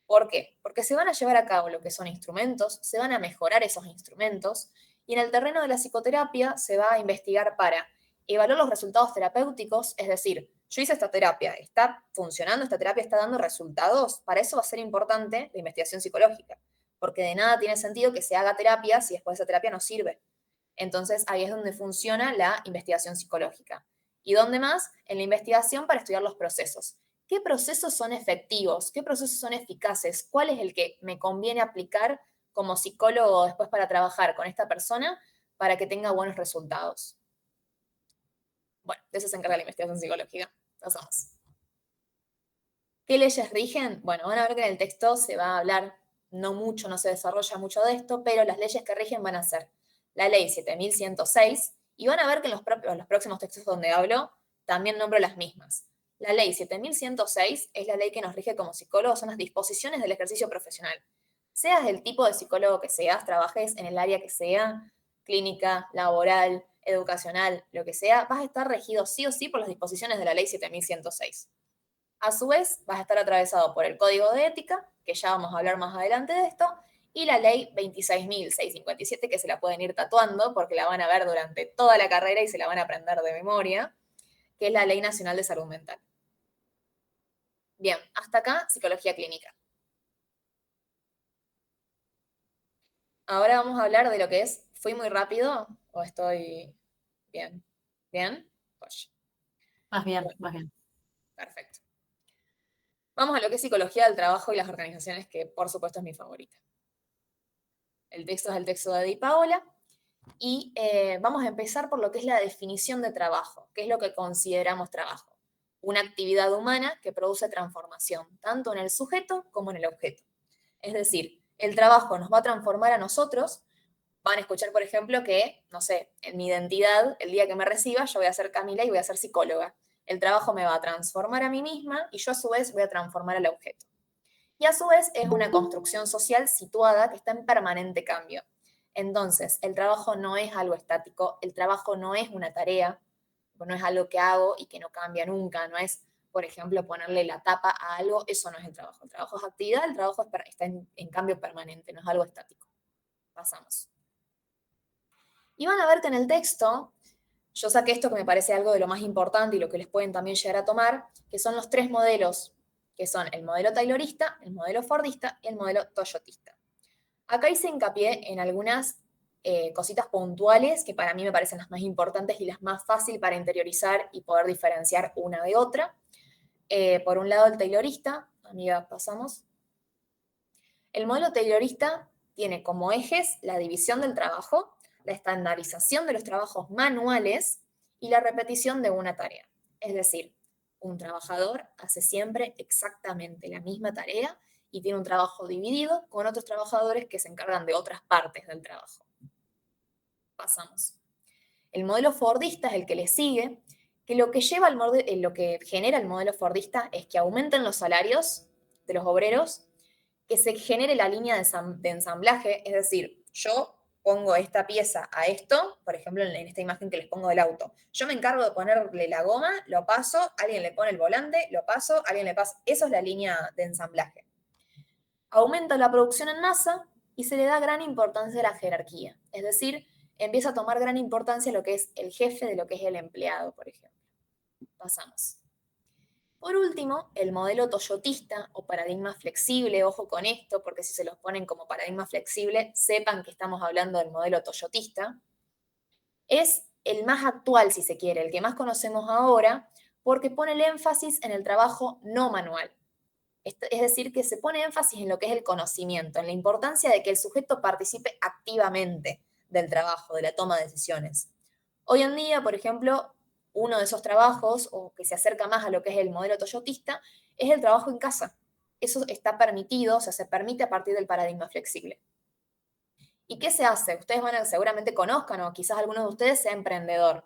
¿Por qué? Porque se van a llevar a cabo lo que son instrumentos, se van a mejorar esos instrumentos, y en el terreno de la psicoterapia se va a investigar para evaluar los resultados terapéuticos, es decir, yo hice esta terapia, ¿está funcionando esta terapia? ¿Está dando resultados? Para eso va a ser importante la investigación psicológica, porque de nada tiene sentido que se haga terapia si después esa terapia no sirve. Entonces ahí es donde funciona la investigación psicológica. ¿Y dónde más? En la investigación para estudiar los procesos. ¿Qué procesos son efectivos? ¿Qué procesos son eficaces? ¿Cuál es el que me conviene aplicar como psicólogo después para trabajar con esta persona para que tenga buenos resultados? Bueno, de eso se encarga la investigación psicológica. Pasamos. ¿Qué leyes rigen? Bueno, van a ver que en el texto se va a hablar no mucho, no se desarrolla mucho de esto, pero las leyes que rigen van a ser la ley 7106, y van a ver que en los próximos textos donde hablo también nombro las mismas. La ley 7106 es la ley que nos rige como psicólogos, son las disposiciones del ejercicio profesional. Seas del tipo de psicólogo que seas, trabajes en el área que sea, clínica, laboral, educacional, lo que sea, vas a estar regido sí o sí por las disposiciones de la ley 7106. A su vez, vas a estar atravesado por el código de ética, que ya vamos a hablar más adelante de esto, y la ley 26.657, que se la pueden ir tatuando porque la van a ver durante toda la carrera y se la van a aprender de memoria, que es la Ley Nacional de Salud Mental. Bien, hasta acá, psicología clínica. Ahora vamos a hablar de lo que es, ¿fui muy rápido o estoy bien? ¿Bien? Pues, Vas bien, vas bien. perfecto. Vamos a lo que es psicología del trabajo y las organizaciones, que por supuesto es mi favorita. El texto es el texto de Di Paola. Y vamos a empezar por lo que es la definición de trabajo. ¿Qué es lo que consideramos trabajo? Una actividad humana que produce transformación, tanto en el sujeto como en el objeto. Es decir, el trabajo nos va a transformar a nosotros. Van a escuchar, por ejemplo, que, no sé, en mi identidad, el día que me reciba, yo voy a ser Camila y voy a ser psicóloga. El trabajo me va a transformar a mí misma y yo a su vez voy a transformar al objeto. Y a su vez es una construcción social situada que está en permanente cambio. Entonces, el trabajo no es algo estático, el trabajo no es una tarea, no es algo que hago y que no cambia nunca, no es, por ejemplo, ponerle la tapa a algo, eso no es el trabajo. El trabajo es actividad, el trabajo está en cambio permanente, no es algo estático. Pasamos. Y van a ver que en el texto, yo saqué esto que me parece algo de lo más importante y lo que les pueden también llegar a tomar, que son los tres modelos, que son el modelo taylorista, el modelo fordista y el modelo toyotista. Acá hice hincapié en algunas cositas puntuales que para mí me parecen las más importantes y las más fáciles para interiorizar y poder diferenciar una de otra. Por un lado, el taylorista, amiga, pasamos. El modelo taylorista tiene como ejes la división del trabajo, la estandarización de los trabajos manuales y la repetición de una tarea. Es decir, un trabajador hace siempre exactamente la misma tarea y tiene un trabajo dividido con otros trabajadores que se encargan de otras partes del trabajo. Pasamos. El modelo fordista es el que le sigue, que lo que genera el modelo fordista es que aumenten los salarios de los obreros, que se genere la línea de ensamblaje, es decir, yo pongo esta pieza a esto, por ejemplo, en esta imagen que les pongo del auto. Yo me encargo de ponerle la goma, lo paso, alguien le pone el volante, lo paso, alguien le pasa. Eso es la línea de ensamblaje. Aumenta la producción en masa y se le da gran importancia a la jerarquía. Es decir, empieza a tomar gran importancia lo que es el jefe de lo que es el empleado, por ejemplo. Pasamos. Por último, el modelo toyotista o paradigma flexible, ojo con esto, porque si se los ponen como paradigma flexible, sepan que estamos hablando del modelo toyotista, es el más actual, si se quiere, el que más conocemos ahora, porque pone el énfasis en el trabajo no manual. Es decir, que se pone énfasis en lo que es el conocimiento, en la importancia de que el sujeto participe activamente del trabajo, de la toma de decisiones. Hoy en día, por ejemplo, uno de esos trabajos, o que se acerca más a lo que es el modelo toyotista, es el trabajo en casa. Eso está permitido, o sea, se permite a partir del paradigma flexible. ¿Y qué se hace? Ustedes seguramente conozcan, o quizás alguno de ustedes sea emprendedor.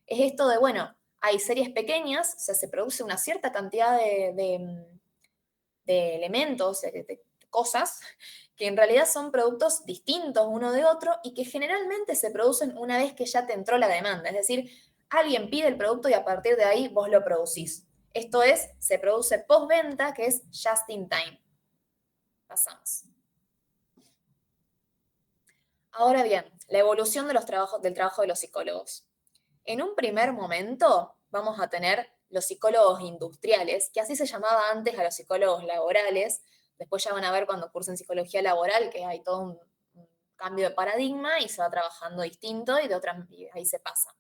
Es esto de, bueno, hay series pequeñas, o sea, se produce una cierta cantidad de elementos, de cosas, que en realidad son productos distintos uno de otro y que generalmente se producen una vez que ya te entró la demanda. Es decir, alguien pide el producto y a partir de ahí vos lo producís. Esto es, se produce postventa, que es just in time. Pasamos. Ahora bien, la evolución de del trabajo de los psicólogos. En un primer momento vamos a tener los psicólogos industriales, que así se llamaba antes a los psicólogos laborales. Después ya van a ver cuando cursen psicología laboral que hay todo un cambio de paradigma y se va trabajando distinto y ahí se pasa.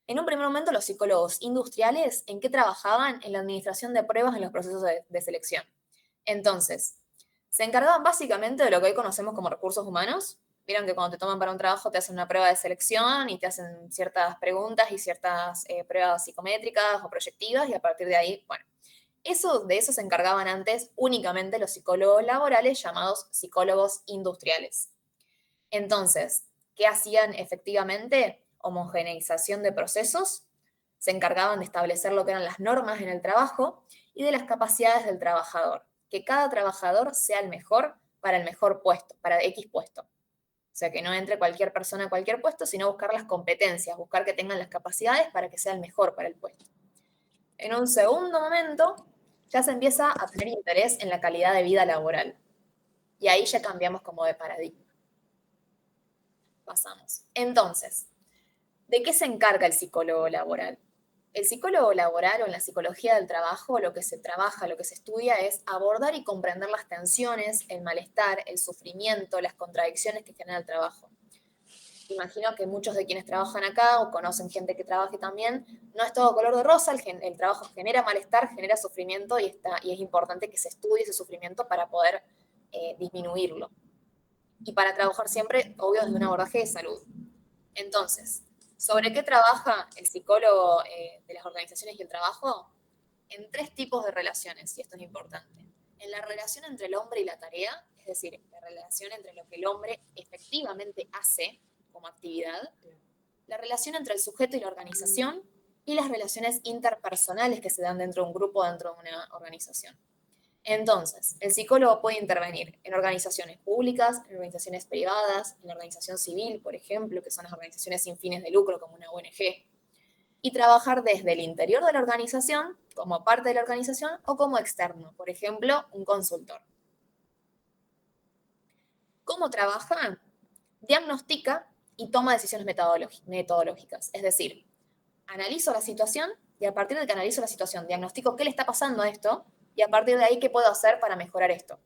En un primer momento los psicólogos industriales, ¿en qué trabajaban? En la administración de pruebas en los procesos de selección. Entonces, se encargaban básicamente de lo que hoy conocemos como recursos humanos. Vieron que cuando te toman para un trabajo te hacen una prueba de selección y te hacen ciertas preguntas y ciertas pruebas psicométricas o proyectivas y a partir de ahí, bueno, de eso se encargaban antes únicamente los psicólogos laborales llamados psicólogos industriales. Entonces, ¿qué hacían efectivamente? Homogeneización de procesos, se encargaban de establecer lo que eran las normas en el trabajo y de las capacidades del trabajador, que cada trabajador sea el mejor para el mejor puesto, para X puesto. O sea, que no entre cualquier persona a cualquier puesto, sino buscar las competencias, buscar que tengan las capacidades para que sea el mejor para el puesto. En un segundo momento, ya se empieza a tener interés en la calidad de vida laboral. Y ahí ya cambiamos como de paradigma. Pasamos. Entonces, ¿de qué se encarga el psicólogo laboral? El psicólogo laboral o en la psicología del trabajo, lo que se trabaja, lo que se estudia es abordar y comprender las tensiones, el malestar, el sufrimiento, las contradicciones que genera el trabajo. Imagino que muchos de quienes trabajan acá o conocen gente que trabaje también, no es todo color de rosa, el trabajo genera malestar, genera sufrimiento y es importante que se estudie ese sufrimiento para poder disminuirlo. Y para trabajar siempre, obvio, desde un abordaje de salud. Entonces, ¿sobre qué trabaja el psicólogo de las organizaciones y el trabajo? En 3 tipos de relaciones, y esto es importante. En la relación entre el hombre y la tarea, es decir, la relación entre lo que el hombre efectivamente hace como actividad, la relación entre el sujeto y la organización, y las relaciones interpersonales que se dan dentro de un grupo, dentro de una organización. Entonces, el psicólogo puede intervenir en organizaciones públicas, en organizaciones privadas, en la organización civil, por ejemplo, que son las organizaciones sin fines de lucro, como una ONG, y trabajar desde el interior de la organización, como parte de la organización, o como externo, por ejemplo, un consultor. ¿Cómo trabaja? Diagnostica y toma decisiones metodológicas, es decir, analizo la situación y a partir de que analizo la situación, diagnostico qué le está pasando a esto y a partir de ahí qué puedo hacer para mejorar esto.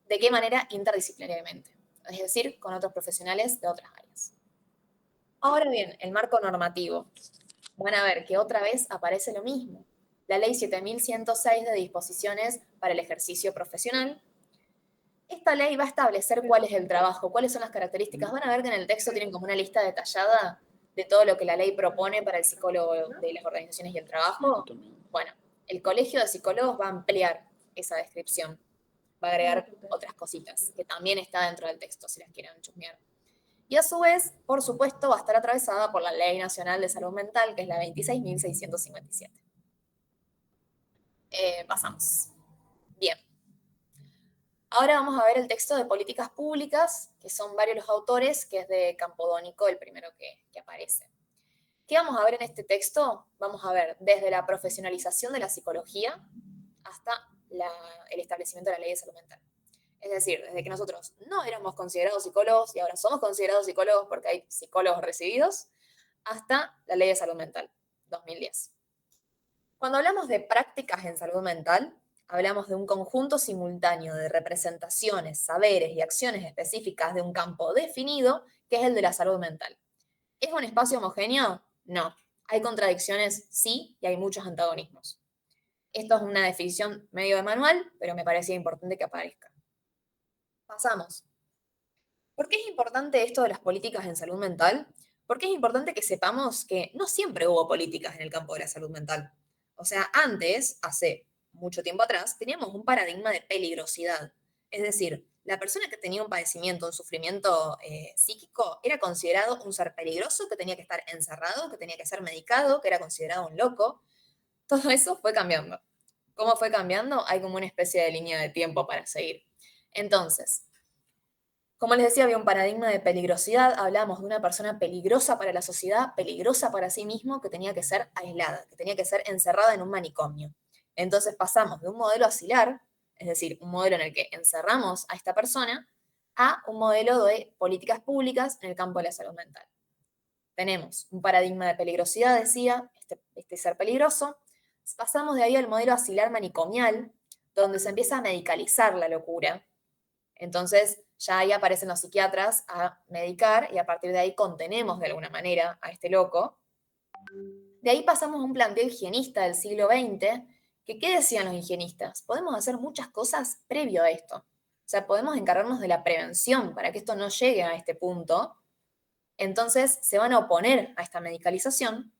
¿De qué manera? Interdisciplinariamente, es decir, con otros profesionales de otras áreas. Ahora bien, el marco normativo. Van a ver que otra vez aparece lo mismo. La Ley 7106 de disposiciones para el ejercicio profesional. Esta ley va a establecer cuál es el trabajo, cuáles son las características. Van a ver que en el texto tienen como una lista detallada de todo lo que la ley propone para el psicólogo de las organizaciones y el trabajo. Bueno, el Colegio de Psicólogos va a ampliar esa descripción. Va a agregar otras cositas que también está dentro del texto, si las quieren chusmear. Y a su vez, por supuesto, va a estar atravesada por la Ley Nacional de Salud Mental, que es la 26.657. Pasamos. Bien. Ahora vamos a ver el texto de políticas públicas, que son varios los autores, que es de Campodónico, el primero que aparece. ¿Qué vamos a ver en este texto? Vamos a ver desde la profesionalización de la psicología hasta el establecimiento de la Ley de Salud Mental. Es decir, desde que nosotros no éramos considerados psicólogos y ahora somos considerados psicólogos porque hay psicólogos recibidos, hasta la Ley de Salud Mental, 2010. Cuando hablamos de prácticas en salud mental, hablamos de un conjunto simultáneo de representaciones, saberes y acciones específicas de un campo definido, que es el de la salud mental. ¿Es un espacio homogéneo? No. Hay contradicciones, sí, y hay muchos antagonismos. Esto es una definición medio de manual, pero me parecía importante que aparezca. Pasamos. ¿Por qué es importante esto de las políticas en salud mental? Porque es importante que sepamos que no siempre hubo políticas en el campo de la salud mental. O sea, antes, hace mucho tiempo atrás, teníamos un paradigma de peligrosidad. Es decir, la persona que tenía un padecimiento, un sufrimiento psíquico, era considerado un ser peligroso, que tenía que estar encerrado, que tenía que ser medicado, que era considerado un loco. Todo eso fue cambiando. ¿Cómo fue cambiando? Hay como una especie de línea de tiempo para seguir. Entonces, como les decía, había un paradigma de peligrosidad, hablamos de una persona peligrosa para la sociedad, peligrosa para sí mismo, que tenía que ser aislada, que tenía que ser encerrada en un manicomio. Entonces pasamos de un modelo asilar, es decir, un modelo en el que encerramos a esta persona, a un modelo de políticas públicas en el campo de la salud mental. Tenemos un paradigma de peligrosidad, decía, este ser peligroso. Pasamos de ahí al modelo asilar manicomial, donde se empieza a medicalizar la locura. Entonces, ya ahí aparecen los psiquiatras a medicar y a partir de ahí contenemos de alguna manera a este loco. De ahí pasamos a un planteo higienista del siglo XX, que ¿qué decían los higienistas? Podemos hacer muchas cosas previo a esto. O sea, podemos encargarnos de la prevención para que esto no llegue a este punto. Entonces, se van a oponer a esta medicalización.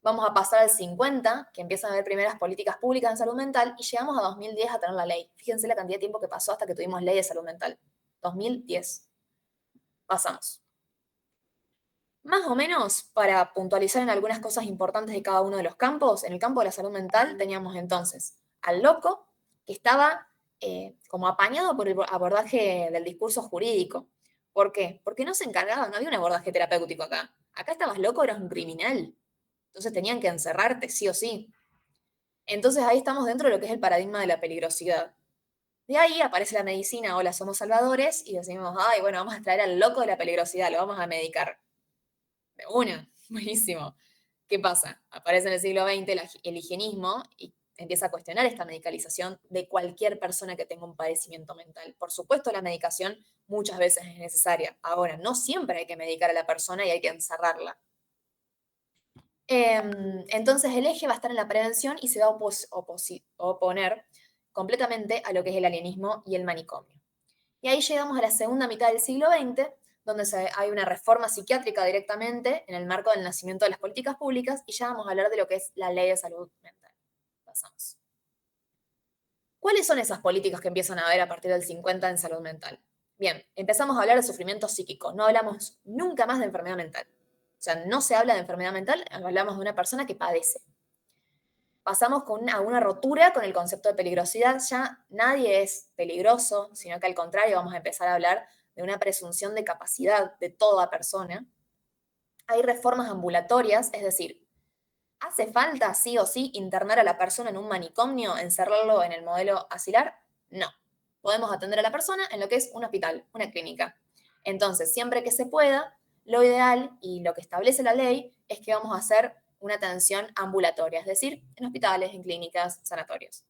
Vamos a pasar al 50, que empiezan a haber primeras políticas públicas en salud mental, y llegamos a 2010 a tener la ley. Fíjense la cantidad de tiempo que pasó hasta que tuvimos ley de salud mental. 2010. Pasamos. Más o menos, para puntualizar en algunas cosas importantes de cada uno de los campos, en el campo de la salud mental teníamos entonces al loco, que estaba como apañado por el abordaje del discurso jurídico. ¿Por qué? Porque no se encargaba, no había un abordaje terapéutico acá. Acá estabas loco, eras un criminal. Entonces tenían que encerrarte sí o sí. Entonces ahí estamos dentro de lo que es el paradigma de la peligrosidad. De ahí aparece la medicina, hola, somos salvadores, y decimos, ay, bueno, vamos a traer al loco de la peligrosidad, lo vamos a medicar. De una, buenísimo. ¿Qué pasa? Aparece en el siglo XX el higienismo y empieza a cuestionar esta medicalización de cualquier persona que tenga un padecimiento mental. Por supuesto, la medicación muchas veces es necesaria. Ahora, no siempre hay que medicar a la persona y hay que encerrarla. Entonces, el eje va a estar en la prevención y se va a oponer completamente a lo que es el alienismo y el manicomio. Y ahí llegamos a la segunda mitad del siglo XX, donde hay una reforma psiquiátrica directamente en el marco del nacimiento de las políticas públicas, y ya vamos a hablar de lo que es la ley de salud mental. Pasamos. ¿Cuáles son esas políticas que empiezan a haber a partir del 50 en salud mental? Bien, empezamos a hablar de sufrimiento psíquico, no hablamos nunca más de enfermedad mental. O sea, no se habla de enfermedad mental, hablamos de una persona que padece. Pasamos a una rotura con el concepto de peligrosidad. Ya nadie es peligroso, sino que al contrario vamos a empezar a hablar de una presunción de capacidad de toda persona. Hay reformas ambulatorias, es decir, ¿hace falta sí o sí internar a la persona en un manicomio, encerrarlo en el modelo asilar? No. Podemos atender a la persona en lo que es un hospital, una clínica. Entonces, siempre que se pueda, lo ideal y lo que establece la ley es que vamos a hacer una atención ambulatoria, es decir, en hospitales, en clínicas, sanatorios.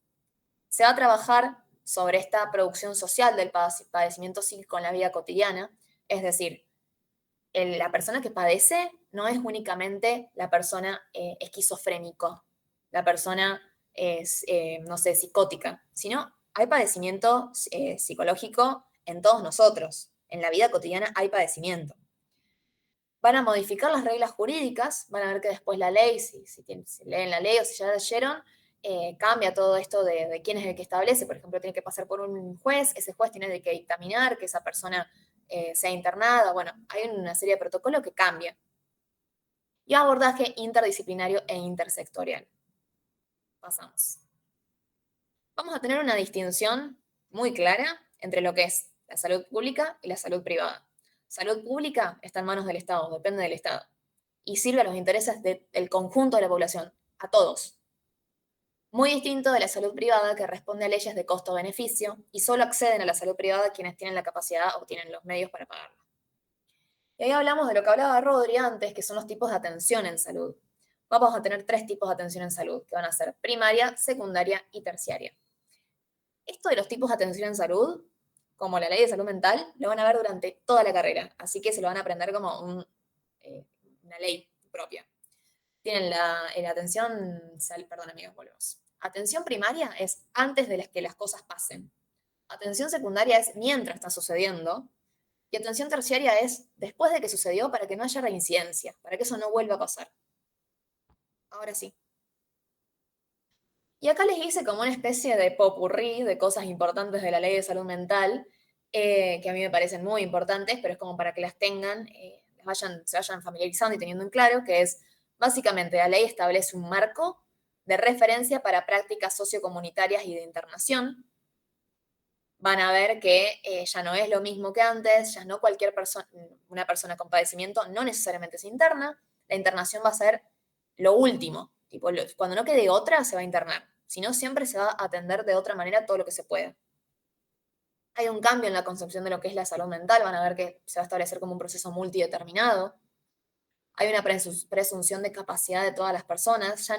Se va a trabajar sobre esta producción social del padecimiento psíquico en la vida cotidiana, es decir, la persona que padece no es únicamente la persona esquizofrénico, la persona es, no sé, psicótica, sino hay padecimiento psicológico en todos nosotros. En la vida cotidiana hay padecimiento. Van a modificar las reglas jurídicas, van a ver que después la ley, si leen la ley o si ya leyeron, cambia todo esto de quién es el que establece. Por ejemplo, tiene que pasar por un juez, ese juez tiene que dictaminar que esa persona sea internada. Bueno, hay una serie de protocolos que cambian. Y abordaje interdisciplinario e intersectorial. Pasamos. Vamos a tener una distinción muy clara entre lo que es la salud pública y la salud privada. Salud pública está en manos del Estado, depende del Estado, y sirve a los intereses del conjunto de la población, a todos. Muy distinto de la salud privada, que responde a leyes de costo-beneficio y solo acceden a la salud privada quienes tienen la capacidad o tienen los medios para pagarla. Y ahí hablamos de lo que hablaba Rodri antes, que son los tipos de atención en salud. Vamos a tener 3 tipos de atención en salud, que van a ser primaria, secundaria y terciaria. Esto de los tipos de atención en salud, como la ley de salud mental, lo van a ver durante toda la carrera, así que se lo van a aprender como una ley propia. Tienen la atención, perdón amigos, volvemos. Atención primaria es antes de que las cosas pasen. Atención secundaria es mientras está sucediendo. Y atención terciaria es después de que sucedió para que no haya reincidencia, para que eso no vuelva a pasar. Ahora sí. Y acá les hice como una especie de popurrí de cosas importantes de la ley de salud mental, que a mí me parecen muy importantes, pero es como para que las tengan, se vayan familiarizando y teniendo en claro, que es básicamente la ley establece un marco de referencia para prácticas sociocomunitarias y de internación. Van a ver que ya no es lo mismo que antes, ya no cualquier persona, una persona con padecimiento no necesariamente se interna, la internación va a ser lo último, tipo, cuando no quede otra se va a internar, si no siempre se va a atender de otra manera todo lo que se pueda. Hay un cambio en la concepción de lo que es la salud mental, van a ver que se va a establecer como un proceso multideterminado. Hay una presunción de capacidad de todas las personas, ya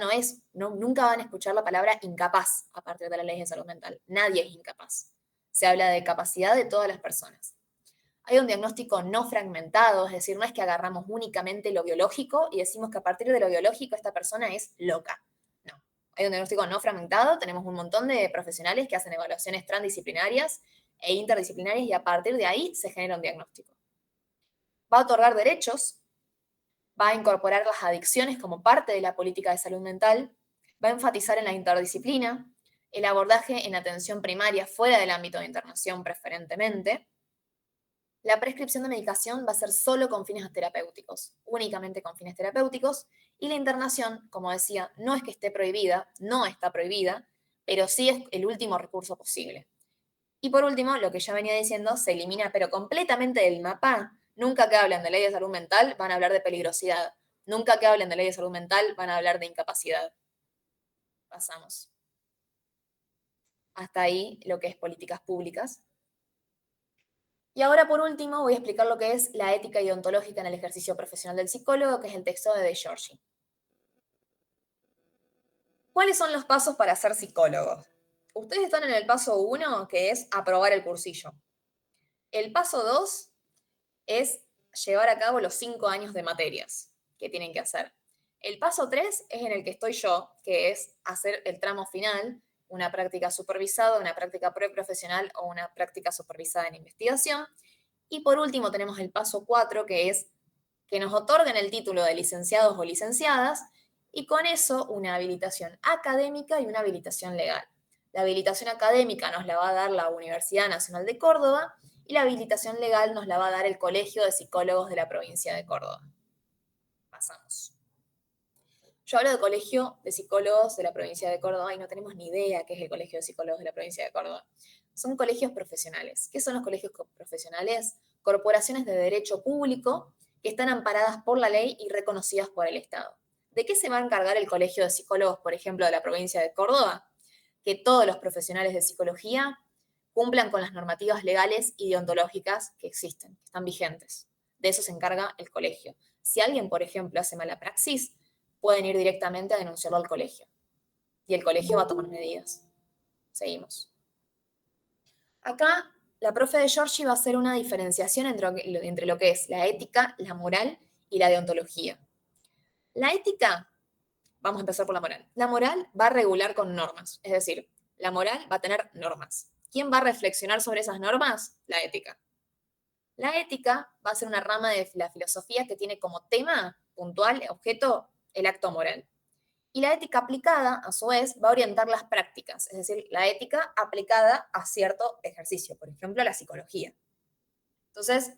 nunca van a escuchar la palabra incapaz a partir de la ley de salud mental, nadie es incapaz. Se habla de capacidad de todas las personas. Hay un diagnóstico no fragmentado, es decir, no es que agarramos únicamente lo biológico y decimos que a partir de lo biológico esta persona es loca. No. Hay un diagnóstico no fragmentado, tenemos un montón de profesionales que hacen evaluaciones transdisciplinarias e interdisciplinarias y a partir de ahí se genera un diagnóstico. Va a otorgar derechos, va a incorporar las adicciones como parte de la política de salud mental, va a enfatizar en la interdisciplina, el abordaje en atención primaria fuera del ámbito de internación preferentemente. La prescripción de medicación va a ser solo con fines terapéuticos, únicamente con fines terapéuticos, y la internación, como decía, no es que esté prohibida, no está prohibida, pero sí es el último recurso posible. Y por último, lo que ya venía diciendo, se elimina pero completamente del mapa. Nunca que hablen de ley de salud mental van a hablar de peligrosidad. Nunca que hablen de ley de salud mental van a hablar de incapacidad. Pasamos. Hasta ahí lo que es políticas públicas. Y ahora, por último, voy a explicar lo que es la ética y deontológica en el ejercicio profesional del psicólogo, que es el texto de Giorgi. ¿Cuáles son los pasos para ser psicólogo? Ustedes están en el paso 1, que es aprobar el cursillo. El paso 2 es llevar a cabo los 5 años de materias que tienen que hacer. El paso 3 es en el que estoy yo, que es hacer el tramo final, una práctica supervisada, una práctica preprofesional o una práctica supervisada en investigación. Y por último tenemos el paso 4, que es que nos otorguen el título de licenciados o licenciadas y con eso una habilitación académica y una habilitación legal. La habilitación académica nos la va a dar la Universidad Nacional de Córdoba y la habilitación legal nos la va a dar el Colegio de Psicólogos de la provincia de Córdoba. Pasamos. Yo hablo de Colegio de Psicólogos de la provincia de Córdoba y no tenemos ni idea qué es el Colegio de Psicólogos de la provincia de Córdoba. Son colegios profesionales. ¿Qué son los colegios profesionales? Corporaciones de derecho público que están amparadas por la ley y reconocidas por el Estado. ¿De qué se va a encargar el Colegio de Psicólogos, por ejemplo, de la provincia de Córdoba? Que todos los profesionales de psicología cumplan con las normativas legales y deontológicas que existen, que están vigentes. De eso se encarga el colegio. Si alguien, por ejemplo, hace mala praxis, pueden ir directamente a denunciarlo al colegio. Y el colegio va a tomar medidas. Seguimos. Acá la profe de Giorgi va a hacer una diferenciación entre lo que es la ética, la moral y la deontología. La ética, vamos a empezar por la moral. La moral va a regular con normas, es decir, la moral va a tener normas. ¿Quién va a reflexionar sobre esas normas? La ética. La ética va a ser una rama de la filosofía que tiene como tema puntual, objeto, el acto moral. Y la ética aplicada, a su vez, va a orientar las prácticas, es decir, la ética aplicada a cierto ejercicio, por ejemplo, a la psicología. Entonces,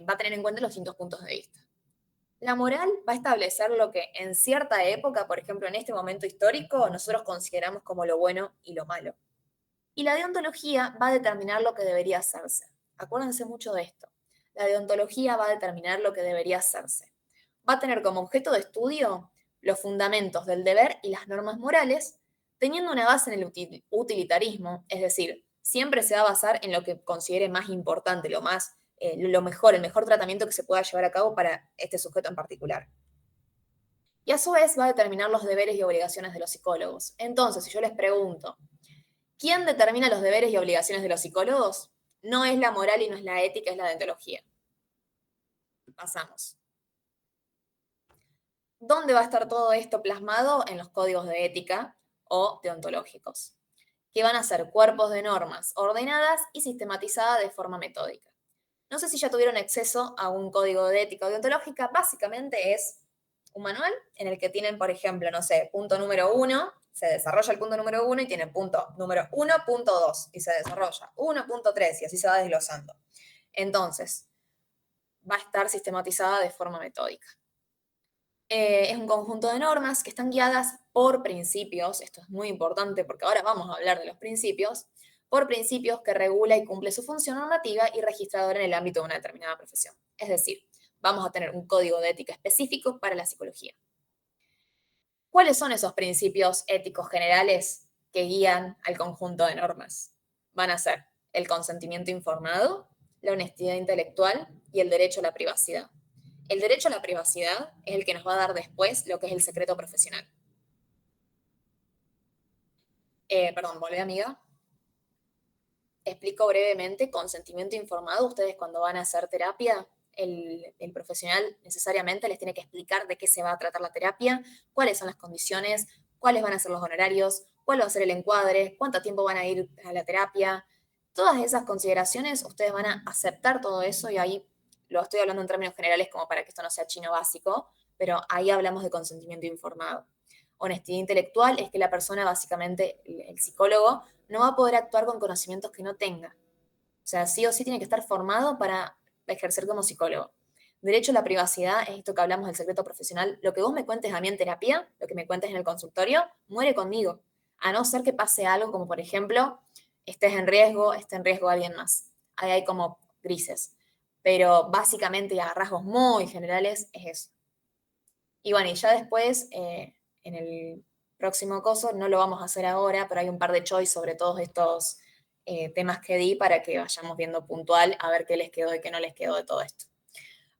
va a tener en cuenta los distintos puntos de vista. La moral va a establecer lo que en cierta época, por ejemplo, en este momento histórico, nosotros consideramos como lo bueno y lo malo. Y la deontología va a determinar lo que debería hacerse. Acuérdense mucho de esto. La deontología va a determinar lo que debería hacerse. Va a tener como objeto de estudio los fundamentos del deber y las normas morales, teniendo una base en el utilitarismo, es decir, siempre se va a basar en lo que considere más importante, lo mejor, el mejor tratamiento que se pueda llevar a cabo para este sujeto en particular. Y a su vez va a determinar los deberes y obligaciones de los psicólogos. Entonces, si yo les pregunto, ¿quién determina los deberes y obligaciones de los psicólogos? No es la moral y no es la ética, es la deontología. Pasamos. ¿Dónde va a estar todo esto plasmado? En los códigos de ética o deontológicos, que van a ser cuerpos de normas ordenadas y sistematizadas de forma metódica. No sé si ya tuvieron acceso a un código de ética o deontológica, básicamente es un manual en el que tienen, por ejemplo, no sé, punto número 1, se desarrolla el punto número 1 y tienen punto número 1, punto 2, y se desarrolla 1.3 y así se va desglosando. Entonces, va a estar sistematizada de forma metódica. Es un conjunto de normas que están guiadas por principios, esto es muy importante porque ahora vamos a hablar de los principios, por principios que regula y cumple su función normativa y registradora en el ámbito de una determinada profesión. Es decir, vamos a tener un código de ética específico para la psicología. ¿Cuáles son esos principios éticos generales que guían al conjunto de normas? Van a ser el consentimiento informado, la honestidad intelectual y el derecho a la privacidad. El derecho a la privacidad es el que nos va a dar después lo que es el secreto profesional. Volví, amiga. Explico brevemente, consentimiento informado. Ustedes cuando van a hacer terapia, el profesional necesariamente les tiene que explicar de qué se va a tratar la terapia, cuáles son las condiciones, cuáles van a ser los honorarios, cuál va a ser el encuadre, cuánto tiempo van a ir a la terapia. Todas esas consideraciones, ustedes van a aceptar todo eso y ahí lo estoy hablando en términos generales como para que esto no sea chino básico, pero ahí hablamos de consentimiento informado. Honestidad intelectual es que la persona, básicamente, el psicólogo, no va a poder actuar con conocimientos que no tenga. O sea, sí o sí tiene que estar formado para ejercer como psicólogo. Derecho a la privacidad es esto que hablamos del secreto profesional. Lo que vos me cuentes a mí en terapia, lo que me cuentes en el consultorio, muere conmigo. A no ser que pase algo como, por ejemplo, esté en riesgo alguien más. Ahí hay como grises. Pero básicamente, y a rasgos muy generales, es eso. Y bueno, y ya después, en el próximo coso. No lo vamos a hacer ahora, pero hay un par de choice sobre todos estos temas que di para que vayamos viendo puntual a ver qué les quedó y qué no les quedó de todo esto.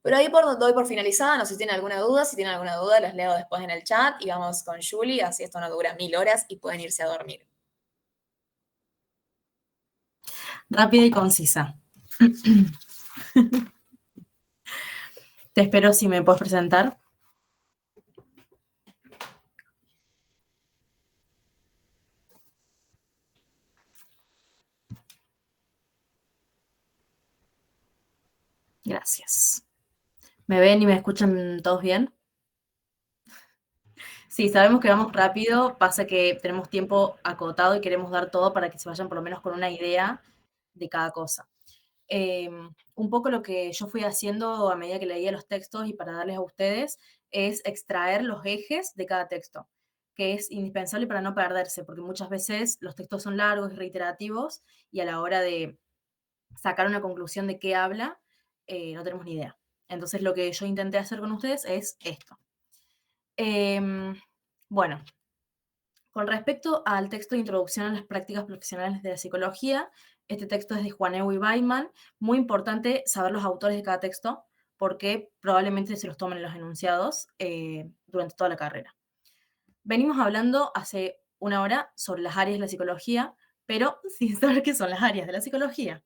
Pero ahí doy por finalizada, no sé si tienen alguna duda, si tienen alguna duda los leo después en el chat y vamos con Julie, así esto no dura 1000 horas y pueden irse a dormir. Rápida y concisa. Te espero si me puedes presentar. Gracias. ¿Me ven y me escuchan todos bien? Sí, sabemos que vamos rápido, pasa que tenemos tiempo acotado y queremos dar todo para que se vayan por lo menos con una idea de cada cosa. Un poco lo que yo fui haciendo a medida que leía los textos y para darles a ustedes es extraer los ejes de cada texto, que es indispensable para no perderse, porque muchas veces los textos son largos y reiterativos y a la hora de sacar una conclusión de qué habla, no tenemos ni idea. Entonces lo que yo intenté hacer con ustedes es esto. Bueno, con respecto al texto de introducción a las prácticas profesionales de la psicología, este texto es de Juaneu y Baiman. Muy importante saber los autores de cada texto porque probablemente se los tomen en los enunciados durante toda la carrera. Venimos hablando hace una hora sobre las áreas de la psicología, pero sin saber qué son las áreas de la psicología.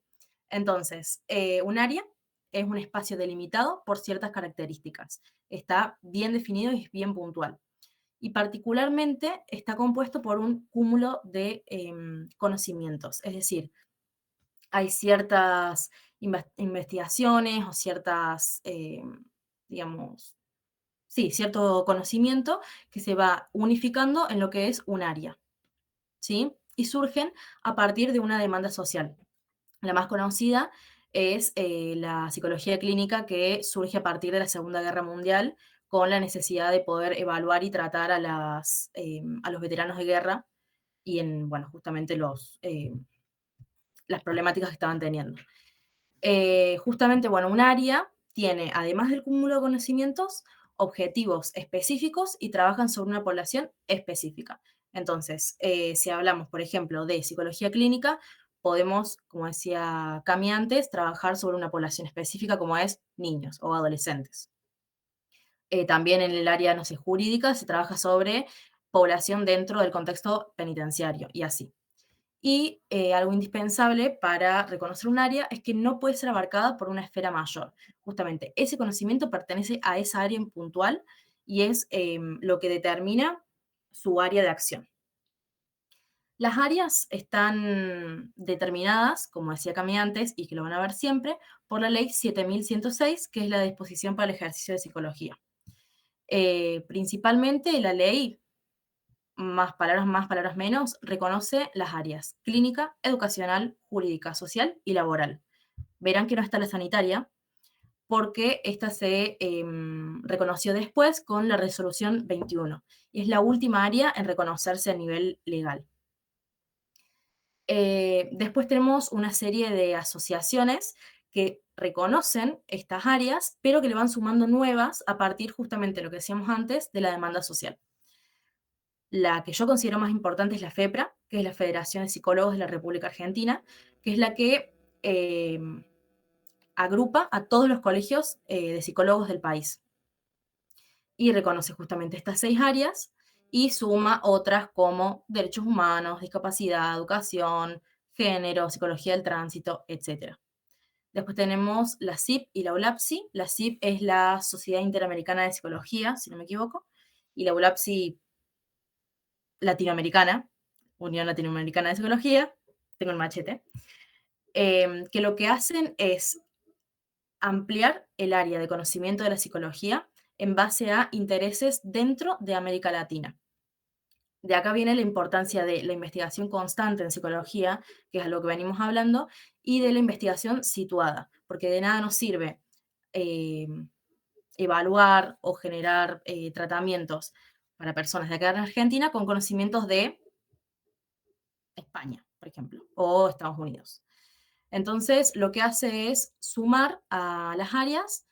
Entonces, un área es un espacio delimitado por ciertas características. Está bien definido y es bien puntual. Y particularmente está compuesto por un cúmulo de conocimientos. Es decir, hay ciertas investigaciones o ciertas, digamos, sí, cierto conocimiento que se va unificando en lo que es un área, ¿sí? Y surgen a partir de una demanda social. La más conocida es la psicología clínica, que surge a partir de la Segunda Guerra Mundial con la necesidad de poder evaluar y tratar a los veteranos de guerra y en, bueno, justamente las problemáticas que estaban teniendo. Justamente, bueno, un área tiene, además del cúmulo de conocimientos, objetivos específicos y trabajan sobre una población específica. Entonces, si hablamos, por ejemplo, de psicología clínica, podemos, como decía Cami antes, trabajar sobre una población específica como es niños o adolescentes. También en el área, no sé, jurídica se trabaja sobre población dentro del contexto penitenciario y así. Y algo indispensable para reconocer un área es que no puede ser abarcada por una esfera mayor. Justamente ese conocimiento pertenece a esa área en puntual y es lo que determina su área de acción. Las áreas están determinadas, como decía Cami antes, y que lo van a ver siempre, por la ley 7106, que es la disposición para el ejercicio de psicología. Principalmente la ley, más, palabras menos, reconoce las áreas clínica, educacional, jurídica, social y laboral. Verán que no está la sanitaria, porque esta se reconoció después con la resolución 21. Y es la última área en reconocerse a nivel legal. Después tenemos una serie de asociaciones que reconocen estas áreas, pero que le van sumando nuevas a partir justamente de lo que decíamos antes de la demanda social. La que yo considero más importante es la FEPRA, que es la Federación de Psicólogos de la República Argentina, que es la que agrupa a todos los colegios de psicólogos del país. Y reconoce justamente estas 6 áreas y suma otras como derechos humanos, discapacidad, educación, género, psicología del tránsito, etc. Después tenemos la SIP y la ULAPSI. La SIP es la Sociedad Interamericana de Psicología, si no me equivoco, y la ULAPSI latinoamericana, Unión Latinoamericana de Psicología, tengo el machete, que lo que hacen es ampliar el área de conocimiento de la psicología en base a intereses dentro de América Latina. De acá viene la importancia de la investigación constante en psicología, que es a lo que venimos hablando, y de la investigación situada, porque de nada nos sirve evaluar o generar tratamientos para personas de acá en Argentina con conocimientos de España, por ejemplo, o Estados Unidos. Entonces, lo que hace es sumar a las áreas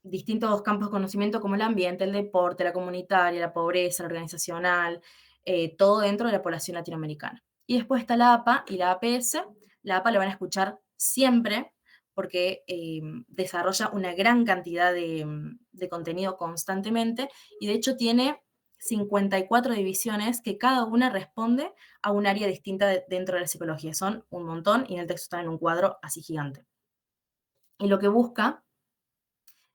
distintos campos de conocimiento como el ambiente, el deporte, la comunitaria, la pobreza, la organizacional, todo dentro de la población latinoamericana. Y después está la APA y la APS. La APA la van a escuchar siempre porque desarrolla una gran cantidad de contenido constantemente y de hecho tiene 54 divisiones que cada una responde a un área distinta dentro de la psicología. Son un montón y en el texto está en un cuadro así gigante. Y lo que busca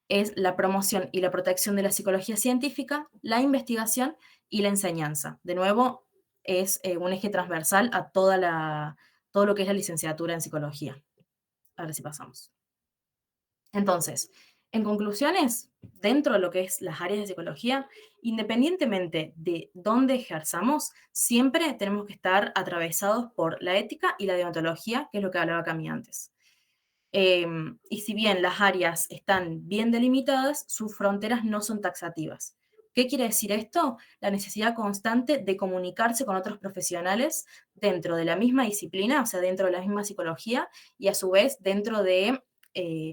es la promoción y la protección de la psicología científica, la investigación y la enseñanza. De nuevo, es un eje transversal a todo lo que es la licenciatura en psicología. Ahora sí pasamos. Entonces, en conclusiones, dentro de lo que es las áreas de psicología, independientemente de dónde ejerzamos, siempre tenemos que estar atravesados por la ética y la deontología, que es lo que hablaba Cami antes. Y si bien las áreas están bien delimitadas, sus fronteras no son taxativas. ¿Qué quiere decir esto? La necesidad constante de comunicarse con otros profesionales dentro de la misma disciplina, o sea, dentro de la misma psicología, y a su vez dentro de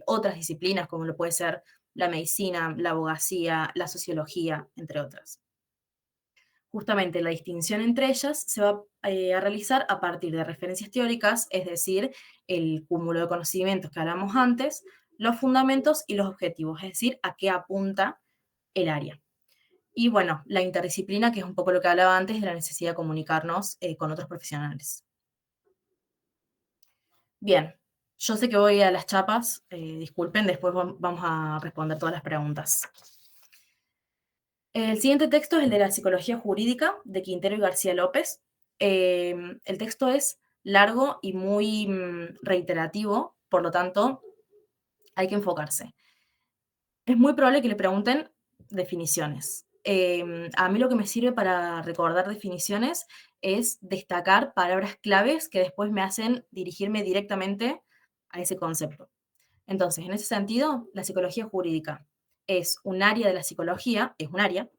otras disciplinas, como lo puede ser la medicina, la abogacía, la sociología, entre otras. Justamente la distinción entre ellas se va a realizar a partir de referencias teóricas, es decir, el cúmulo de conocimientos que hablamos antes, los fundamentos y los objetivos, es decir, a qué apunta el área. Y bueno, la interdisciplina, que es un poco lo que hablaba antes de la necesidad de comunicarnos con otros profesionales. Bien, yo sé que voy a las chapas, disculpen, después vamos a responder todas las preguntas. El siguiente texto es el de la psicología jurídica de Quintero y García López. El texto es largo y muy reiterativo, por lo tanto, hay que enfocarse. Es muy probable que le pregunten definiciones. A mí lo que me sirve para recordar definiciones es destacar palabras claves que después me hacen dirigirme directamente a ese concepto. Entonces, en ese sentido, la psicología jurídica es un área de la psicología, es un área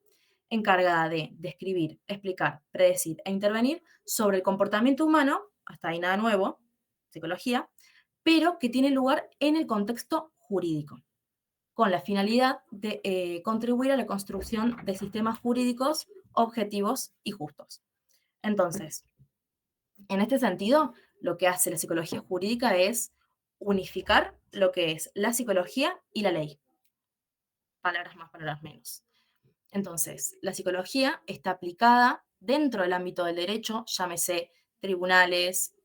encargada de describir, explicar, predecir e intervenir sobre el comportamiento humano, hasta ahí nada nuevo, psicología, pero que tiene lugar en el contexto jurídico, con la finalidad de contribuir a la construcción de sistemas jurídicos objetivos y justos. Entonces, en este sentido, lo que hace la psicología jurídica es unificar lo que es la psicología y la ley. Palabras más, palabras menos. Entonces, la psicología está aplicada dentro del ámbito del derecho, llámese tribunales,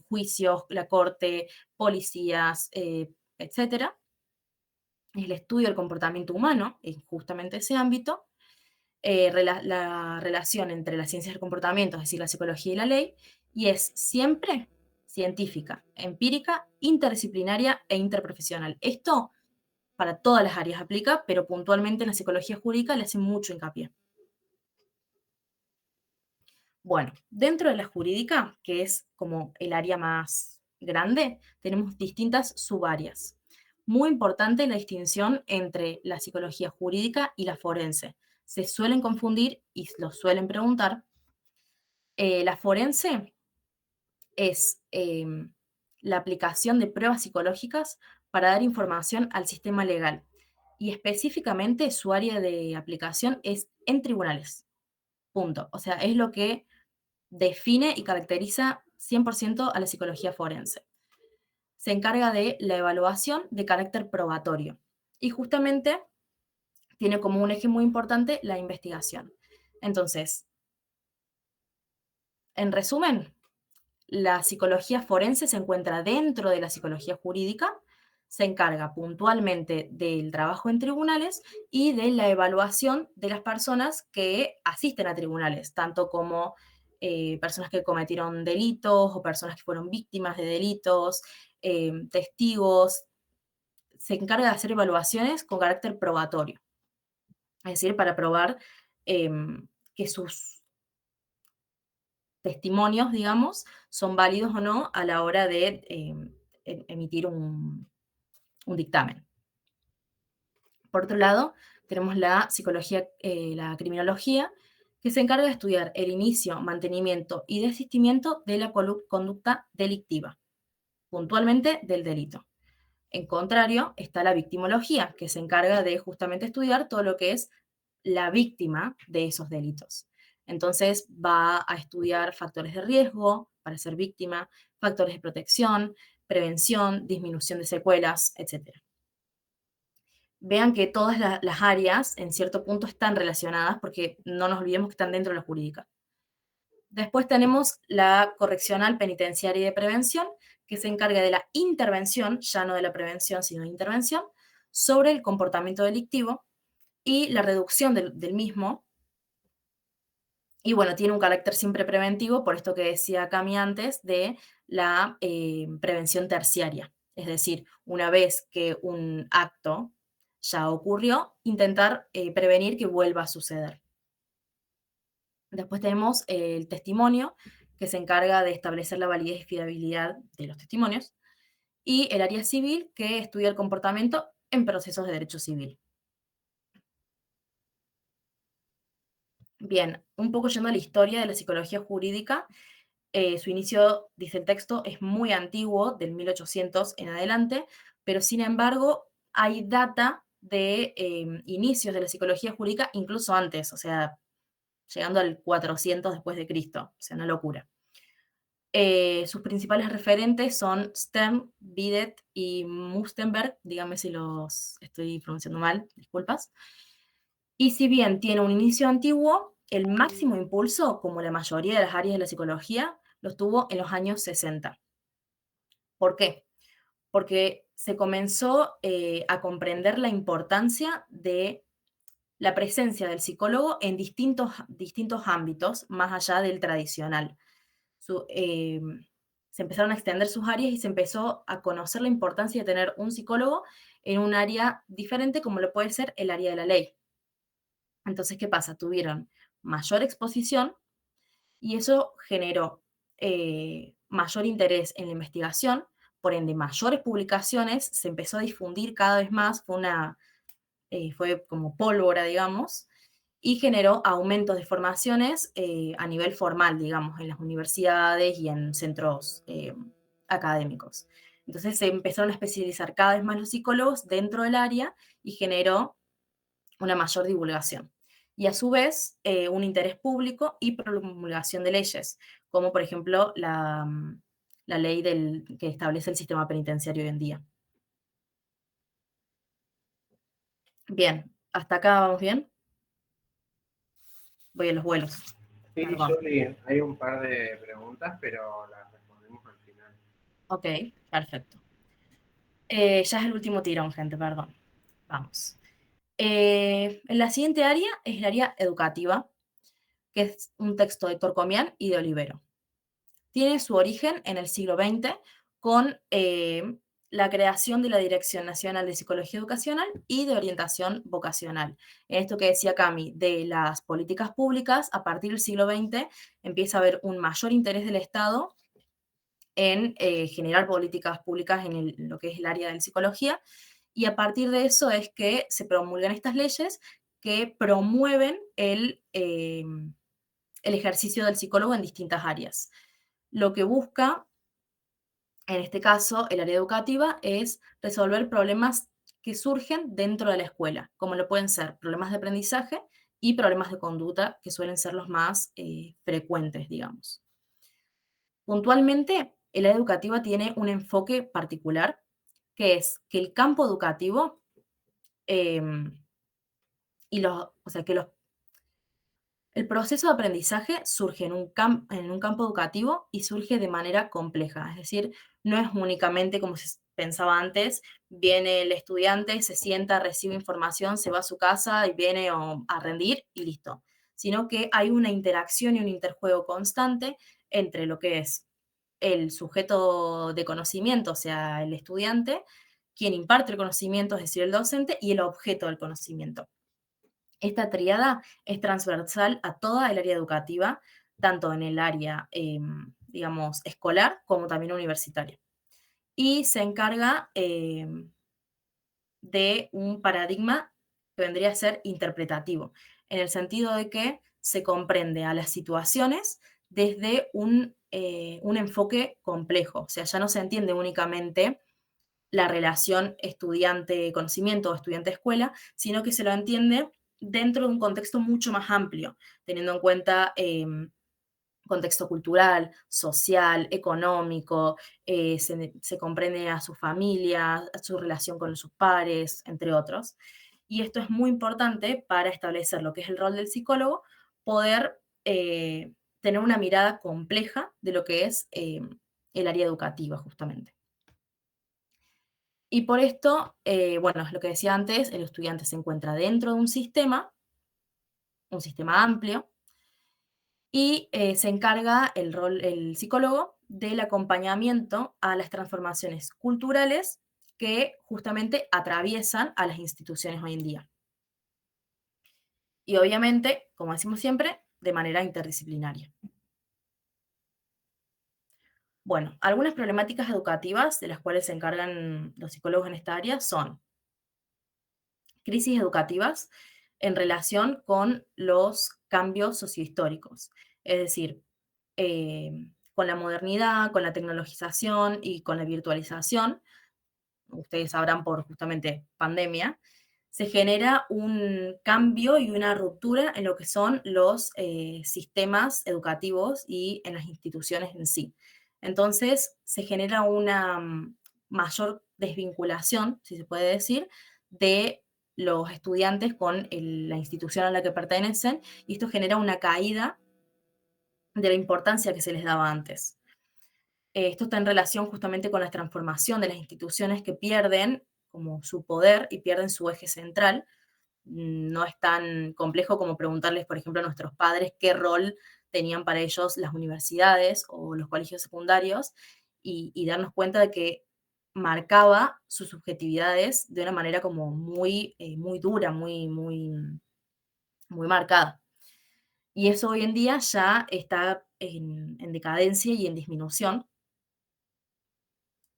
juicios, la corte, policías, etc. Es el estudio del comportamiento humano, en justamente ese ámbito, la relación entre las ciencias del comportamiento, es decir, la psicología y la ley, y es siempre científica, empírica, interdisciplinaria e interprofesional. Esto para todas las áreas aplica, pero puntualmente en la psicología jurídica le hace mucho hincapié. Bueno, dentro de la jurídica, que es como el área más grande, tenemos distintas subáreas. Muy importante la distinción entre la psicología jurídica y la forense. Se suelen confundir y lo suelen preguntar. La forense es la aplicación de pruebas psicológicas para dar información al sistema legal. Y específicamente su área de aplicación es en tribunales. Punto. O sea, es lo que define y caracteriza 100% a la psicología forense. Se encarga de la evaluación de carácter probatorio. Y justamente tiene como un eje muy importante la investigación. Entonces, en resumen, la psicología forense se encuentra dentro de la psicología jurídica, se encarga puntualmente del trabajo en tribunales y de la evaluación de las personas que asisten a tribunales, tanto como personas que cometieron delitos o personas que fueron víctimas de delitos, testigos. Se encarga de hacer evaluaciones con carácter probatorio, es decir, para probar que sus testimonios, digamos, son válidos o no a la hora de emitir un dictamen. Por otro lado, tenemos la psicología, la criminología, que se encarga de estudiar el inicio, mantenimiento y desistimiento de la conducta delictiva, puntualmente del delito. En contrario, está la victimología, que se encarga de justamente estudiar todo lo que es la víctima de esos delitos. Entonces va a estudiar factores de riesgo para ser víctima, factores de protección, prevención, disminución de secuelas, etc. Vean que todas las áreas en cierto punto están relacionadas porque no nos olvidemos que están dentro de la jurídica. Después tenemos la correccional penitenciaria y de prevención, que se encarga de la intervención, ya no de la prevención, sino de intervención, sobre el comportamiento delictivo y la reducción del mismo. Y bueno, tiene un carácter siempre preventivo, por esto que decía Cami antes, de la prevención terciaria. Es decir, una vez que un acto ya ocurrió, intentar prevenir que vuelva a suceder. Después tenemos el testimonio, que se encarga de establecer la validez y fiabilidad de los testimonios, y el área civil, que estudia el comportamiento en procesos de derecho civil. Bien, un poco yendo a la historia de la psicología jurídica, su inicio, dice el texto, es muy antiguo, del 1800 en adelante, pero sin embargo hay data de inicios de la psicología jurídica incluso antes, o sea, llegando al 400 después de Cristo, o sea, una locura. Sus principales referentes son Stern, Bidet y Mustenberg, díganme si los estoy pronunciando mal, disculpas. Y si bien tiene un inicio antiguo, el máximo impulso, como la mayoría de las áreas de la psicología, los tuvo en los años 60. ¿Por qué? Porque se comenzó a comprender la importancia de la presencia del psicólogo en distintos ámbitos, más allá del tradicional. Se empezaron a extender sus áreas y se empezó a conocer la importancia de tener un psicólogo en un área diferente, como lo puede ser el área de la ley. Entonces, ¿qué pasa? Tuvieron mayor exposición y eso generó mayor interés en la investigación, por ende mayores publicaciones, se empezó a difundir cada vez más, fue como pólvora, digamos, y generó aumentos de formaciones a nivel formal, digamos, en las universidades y en centros académicos. Entonces se empezaron a especializar cada vez más los psicólogos dentro del área y generó una mayor divulgación. Y a su vez, un interés público y promulgación de leyes, como por ejemplo la ley que establece el sistema penitenciario hoy en día. Bien, ¿hasta acá vamos bien? Voy a los vuelos. Sí, Perdón. Juli, hay un par de preguntas, pero las respondemos al final. Ok, perfecto. Ya es el último tirón, gente, perdón. Vamos. En la siguiente área es el área educativa, que es un texto de Corcomián y de Olivero. Tiene su origen en el siglo XX con la creación de la Dirección Nacional de Psicología Educacional y de Orientación Vocacional. En esto que decía Cami, de las políticas públicas, a partir del siglo XX empieza a haber un mayor interés del Estado en generar políticas públicas en lo que es el área de la psicología, y a partir de eso es que se promulgan estas leyes que promueven el ejercicio del psicólogo en distintas áreas. Lo que busca, en este caso, el área educativa, es resolver problemas que surgen dentro de la escuela, como lo pueden ser problemas de aprendizaje y problemas de conducta, que suelen ser los más frecuentes, digamos. Puntualmente, el área educativa tiene un enfoque particular, que es que el campo educativo o sea, que el proceso de aprendizaje surge en un campo educativo y surge de manera compleja, es decir, no es únicamente como se pensaba antes, viene el estudiante, se sienta, recibe información, se va a su casa y viene a rendir y listo, sino que hay una interacción y un interjuego constante entre lo que es el sujeto de conocimiento, o sea, el estudiante, quien imparte el conocimiento, es decir, el docente, y el objeto del conocimiento. Esta tríada es transversal a toda el área educativa, tanto en el área, digamos, escolar como también universitaria. Y se encarga de un paradigma que vendría a ser interpretativo, en el sentido de que se comprende a las situaciones desde un enfoque complejo. O sea, ya no se entiende únicamente la relación estudiante-conocimiento o estudiante-escuela, sino que se lo entiende dentro de un contexto mucho más amplio, teniendo en cuenta contexto cultural, social, económico, se comprende a su familia, a su relación con sus pares, entre otros. Y esto es muy importante para establecer lo que es el rol del psicólogo, poder tener una mirada compleja de lo que es el área educativa, justamente. Y por esto, bueno, lo que decía antes, el estudiante se encuentra dentro de un sistema amplio, y se encarga el psicólogo del acompañamiento a las transformaciones culturales que justamente atraviesan a las instituciones hoy en día. Y obviamente, como decimos siempre, de manera interdisciplinaria. Bueno, algunas problemáticas educativas de las cuales se encargan los psicólogos en esta área son crisis educativas en relación con los cambios sociohistóricos. Es decir, con la modernidad, con la tecnologización y con la virtualización, ustedes sabrán por justamente pandemia, se genera un cambio y una ruptura en lo que son los sistemas educativos y en las instituciones en sí. Entonces, se genera una mayor desvinculación, si se puede decir, de los estudiantes con la institución a la que pertenecen, y esto genera una caída de la importancia que se les daba antes. Esto está en relación justamente con la transformación de las instituciones que pierden como su poder y pierden su eje central. No es tan complejo como preguntarles, por ejemplo, a nuestros padres qué rol tenían para ellos las universidades o los colegios secundarios, y darnos cuenta de que marcaba sus subjetividades de una manera como muy dura, muy marcada. Y eso hoy en día ya está en decadencia y en disminución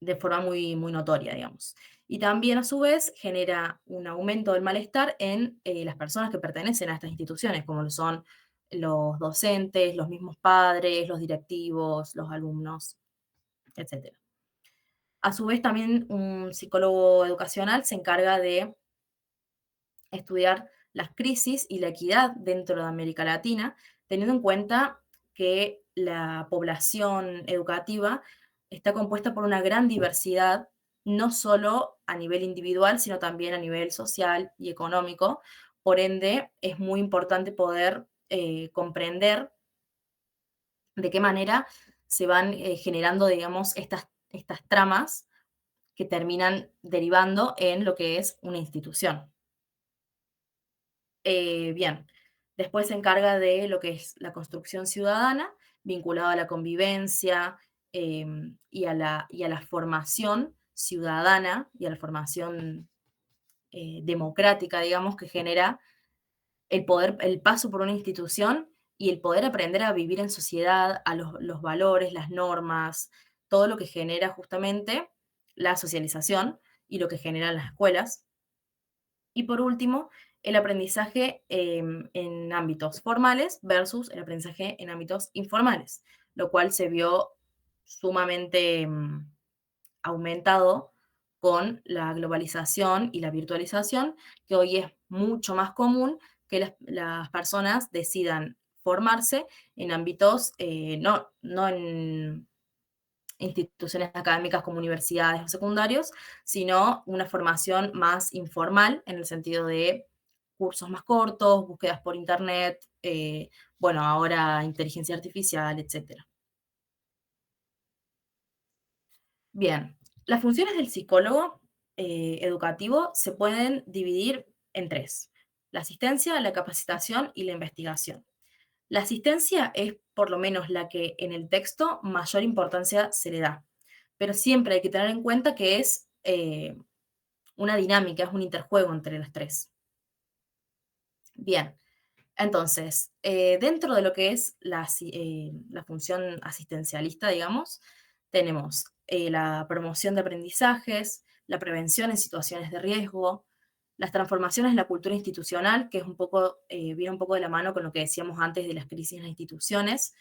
de forma muy notoria, digamos. Y también, a su vez, genera un aumento del malestar en las personas que pertenecen a estas instituciones, como lo son los docentes, los mismos padres, los directivos, los alumnos, etc. A su vez, también un psicólogo educacional se encarga de estudiar las crisis y la equidad dentro de América Latina, teniendo en cuenta que la población educativa está compuesta por una gran diversidad, no solo a nivel individual, sino también a nivel social y económico. Por ende, es muy importante poder comprender de qué manera se van generando, digamos, estas tramas que terminan derivando en lo que es una institución. Bien, después se encarga de lo que es la construcción ciudadana, vinculada a la convivencia y a la formación ciudadana y a la formación democrática, digamos, que genera el paso por una institución y el poder aprender a vivir en sociedad, a los valores, las normas, todo lo que genera justamente la socialización y lo que generan las escuelas. Y por último, el aprendizaje en ámbitos formales versus el aprendizaje en ámbitos informales, lo cual se vio sumamente aumentado con la globalización y la virtualización, que hoy es mucho más común que las personas decidan formarse en ámbitos, no en instituciones académicas como universidades o secundarios, sino una formación más informal en el sentido de cursos más cortos, búsquedas por internet, bueno, ahora inteligencia artificial, etc. Bien, las funciones del psicólogo educativo se pueden dividir en tres: la asistencia, la capacitación y la investigación. La asistencia es por lo menos la que en el texto mayor importancia se le da, pero siempre hay que tener en cuenta que es una dinámica, es un interjuego entre las tres. Bien, entonces, dentro de lo que es la función asistencialista, digamos, tenemos la promoción de aprendizajes, la prevención en situaciones de riesgo, las transformaciones en la cultura institucional, que es viene un poco de la mano con lo que decíamos antes de las crisis en las instituciones,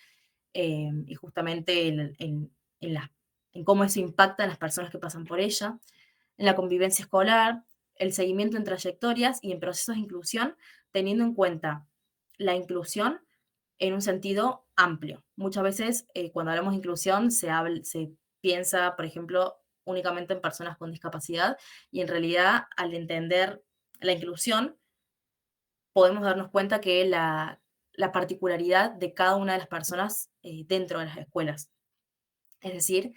y justamente en cómo eso impacta a las personas que pasan por ella. en la convivencia escolar, el seguimiento en trayectorias y en procesos de inclusión, teniendo en cuenta la inclusión en un sentido amplio. Muchas veces cuando hablamos de inclusión se piensa, por ejemplo, únicamente en personas con discapacidad y en realidad al entender la inclusión podemos darnos cuenta que la particularidad de cada una de las personas dentro de las escuelas. Es decir,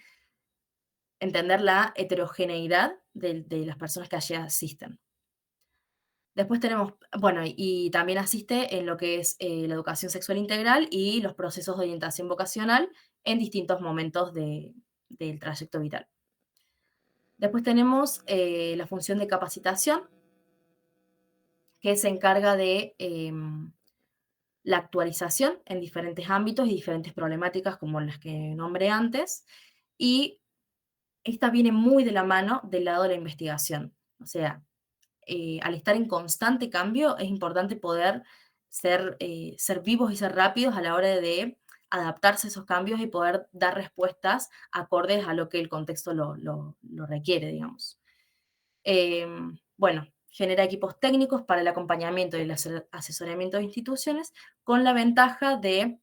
entender la heterogeneidad de las personas que allí asisten. Después tenemos, bueno, y también asiste en lo que es la educación sexual integral y los procesos de orientación vocacional en distintos momentos del trayecto vital. Después tenemos la función de capacitación, que se encarga de la actualización en diferentes ámbitos y diferentes problemáticas como las que nombré antes, y esta viene muy de la mano del lado de la investigación. O sea, al estar en constante cambio, es importante poder ser vivos y ser rápidos a la hora de adaptarse a esos cambios y poder dar respuestas acordes a lo que el contexto lo requiere, digamos. Bueno, genera equipos técnicos para el acompañamiento y el asesoramiento de instituciones con la ventaja de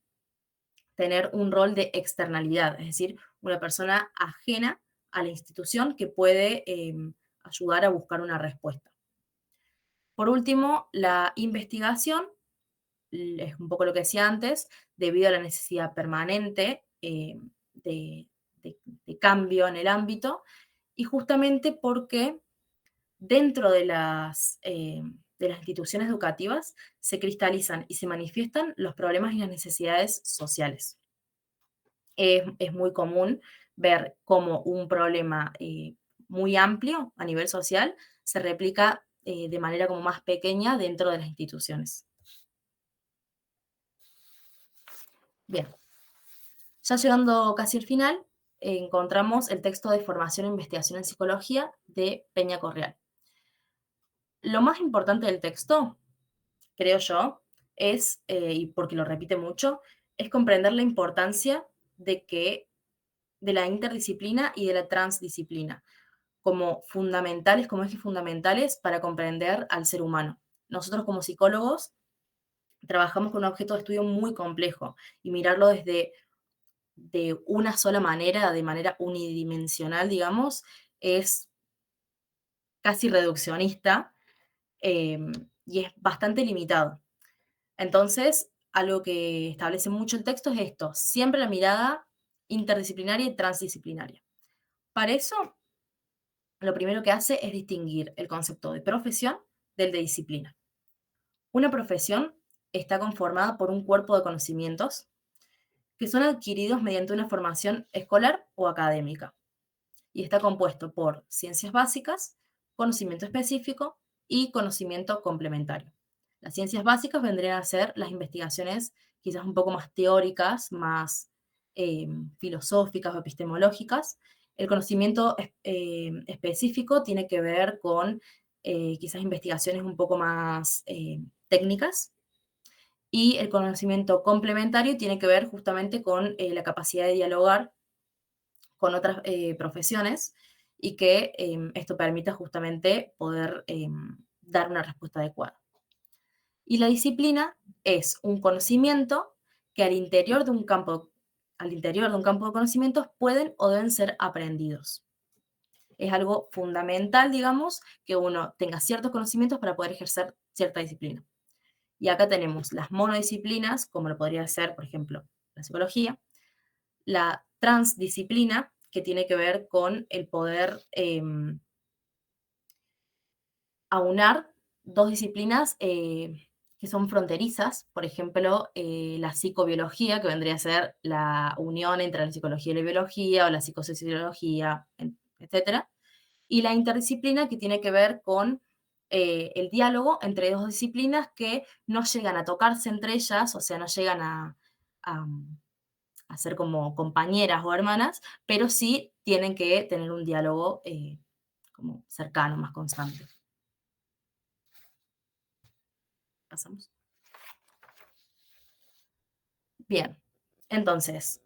tener un rol de externalidad, es decir, una persona ajena a la institución que puede ayudar a buscar una respuesta. Por último, la investigación, es un poco lo que decía antes, debido a la necesidad permanente de, de cambio en el ámbito, y justamente porque dentro de las instituciones educativas se cristalizan y se manifiestan los problemas y las necesidades sociales. Es muy común ver cómo un problema muy amplio a nivel social se replica de manera como más pequeña dentro de las instituciones. Bien, ya llegando casi al final, encontramos el texto de Formación e Investigación en Psicología de Peña Correal. Lo más importante del texto, creo yo, es, y porque lo repite mucho, es comprender la importancia de la interdisciplina y de la transdisciplina como fundamentales, como ejes fundamentales para comprender al ser humano. Nosotros como psicólogos trabajamos con un objeto de estudio muy complejo y mirarlo desde de una sola manera, de manera unidimensional, digamos, es casi reduccionista y es bastante limitado. Entonces, algo que establece mucho el texto es esto, siempre la mirada interdisciplinaria y transdisciplinaria. Para eso, lo primero que hace es distinguir el concepto de profesión del de disciplina. Una profesión está conformada por un cuerpo de conocimientos que son adquiridos mediante una formación escolar o académica y está compuesto por ciencias básicas, conocimiento específico y conocimiento complementario. Las ciencias básicas vendrían a ser las investigaciones quizás un poco más teóricas, más filosóficas o epistemológicas. El conocimiento específico tiene que ver con quizás investigaciones un poco más técnicas, y el conocimiento complementario tiene que ver justamente con la capacidad de dialogar con otras profesiones y que esto permita justamente poder dar una respuesta adecuada. Y la disciplina es un conocimiento que al interior de un campo de conocimientos pueden o deben ser aprendidos. Es algo fundamental, digamos, que uno tenga ciertos conocimientos para poder ejercer cierta disciplina. Y acá tenemos las monodisciplinas, como lo podría ser, por ejemplo, la psicología, la transdisciplina, que tiene que ver con el poder aunar dos disciplinas que son fronterizas, por ejemplo, la psicobiología, que vendría a ser la unión entre la psicología y la biología, o la psicosociología, etc. Y la interdisciplina, que tiene que ver con el diálogo entre dos disciplinas que no llegan a tocarse entre ellas, o sea, no llegan a ser como compañeras o hermanas, pero sí tienen que tener un diálogo como cercano, más constante. Pasamos. Bien, entonces,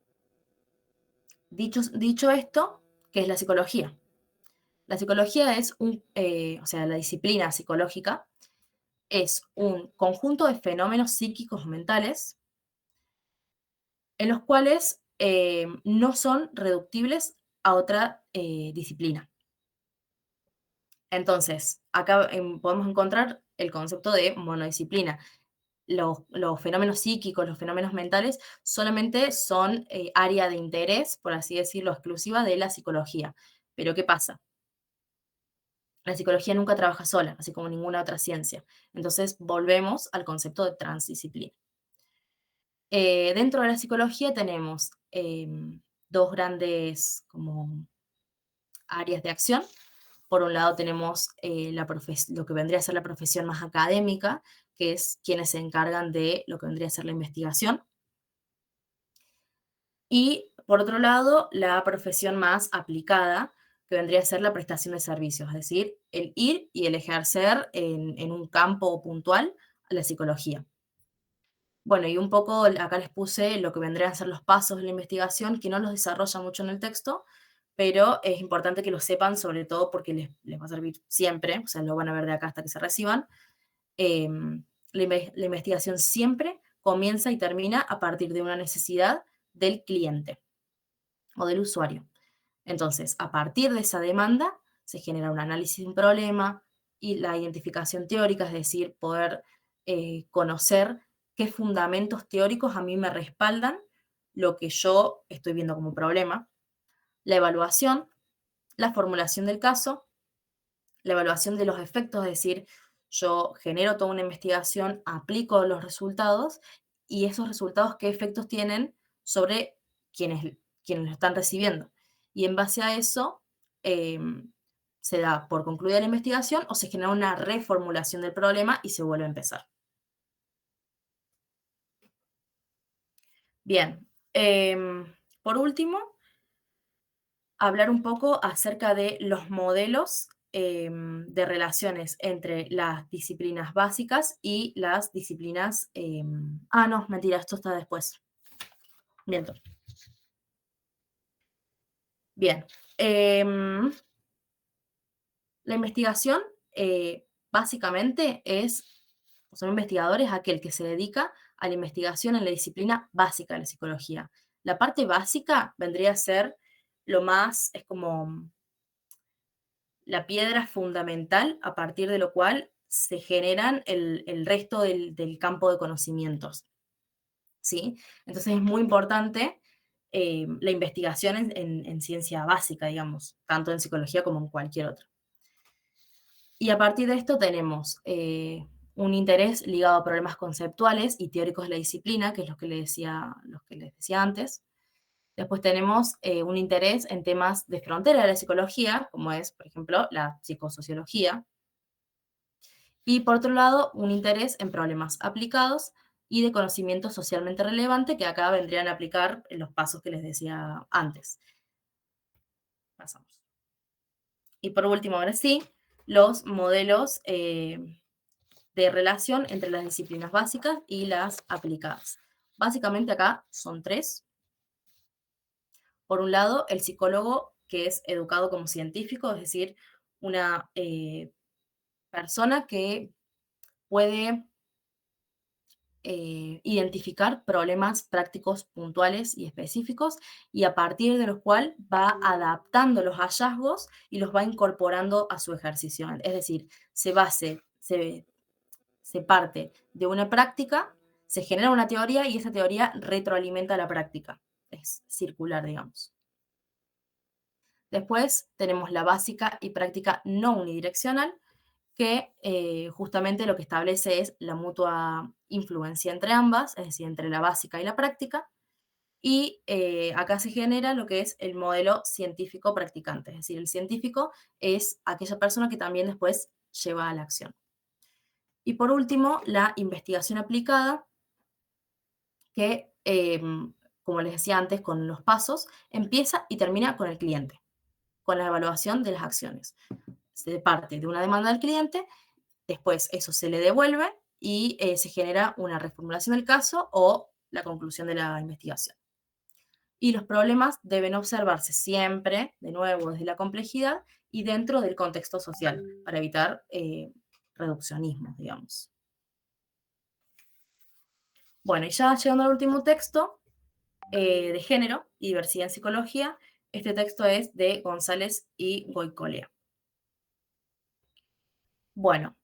dicho esto, ¿qué es la psicología? La psicología es o sea, la disciplina psicológica es un conjunto de fenómenos psíquicos o mentales en los cuales no son reductibles a otra disciplina. Entonces, acá podemos encontrar el concepto de monodisciplina. Los fenómenos psíquicos, los fenómenos mentales, solamente son área de interés, por así decirlo, exclusiva de la psicología. Pero ¿qué pasa? La psicología nunca trabaja sola, así como ninguna otra ciencia. Entonces, volvemos al concepto de transdisciplina. Dentro de la psicología tenemos dos grandes como áreas de acción. Por un lado tenemos lo que vendría a ser la profesión más académica, que es quienes se encargan de lo que vendría a ser la investigación. Y por otro lado, la profesión más aplicada, que vendría a ser la prestación de servicios, es decir, el ir y el ejercer en un campo puntual la psicología. Bueno, y un poco acá les puse lo que vendrían a ser los pasos de la investigación, que no los desarrolla mucho en el texto, pero es importante que lo sepan, sobre todo porque les va a servir siempre, o sea, lo van a ver de acá hasta que se reciban. La investigación siempre comienza y termina a partir de una necesidad del cliente o del usuario. Entonces, a partir de esa demanda, se genera un análisis de un problema y la identificación teórica, es decir, poder conocer qué fundamentos teóricos a mí me respaldan lo que yo estoy viendo como problema, la evaluación, la formulación del caso, la evaluación de los efectos, es decir, yo genero toda una investigación, aplico los resultados y esos resultados qué efectos tienen sobre quienes lo están recibiendo. Y en base a eso eh, se da por concluida la investigación o se genera una reformulación del problema y se vuelve a empezar. Bien, por último, hablar un poco acerca de los modelos de relaciones entre las disciplinas básicas y las disciplinas... no, mentira, esto está después. Miento. Bien. La investigación básicamente son investigadores aquel que se dedica a la investigación en la disciplina básica de la psicología. La parte básica vendría a ser es como la piedra fundamental a partir de lo cual se generan el resto del campo de conocimientos, ¿sí? Entonces es muy importante la investigación en ciencia básica, digamos, tanto en psicología como en cualquier otra. Y a partir de esto tenemos un interés ligado a problemas conceptuales y teóricos de la disciplina, que es lo que les decía antes. Después tenemos un interés en temas de frontera de la psicología, como es, por ejemplo, la psicosociología. Y por otro lado, un interés en problemas aplicados y de conocimiento socialmente relevante, que acá vendrían a aplicar los pasos que les decía antes. Pasamos. Y por último, ahora sí, los modelos de relación entre las disciplinas básicas y las aplicadas. Básicamente acá son tres. Por un lado, el psicólogo, que es educado como científico, es decir, una persona que puede identificar problemas prácticos puntuales y específicos y a partir de los cuales va adaptando los hallazgos y los va incorporando a su ejercicio. Es decir, se parte de una práctica, se genera una teoría y esa teoría retroalimenta la práctica. Es circular, digamos. Después tenemos la básica y práctica no unidireccional, que justamente lo que establece es la mutua influencia entre ambas, es decir, entre la básica y la práctica, y acá se genera lo que es el modelo científico practicante, es decir, el científico es aquella persona que también después lleva a la acción. Y por último, la investigación aplicada, que, como les decía antes, con los pasos, empieza y termina con el cliente, con la evaluación de las acciones. Se parte de una demanda del cliente, después eso se le devuelve y se genera una reformulación del caso o la conclusión de la investigación. y los problemas deben observarse siempre, de nuevo, desde la complejidad y dentro del contexto social, para evitar reduccionismos, digamos. Bueno, y ya llegando al último texto, de género y diversidad en psicología, este texto es de González y Goicolea. Bueno,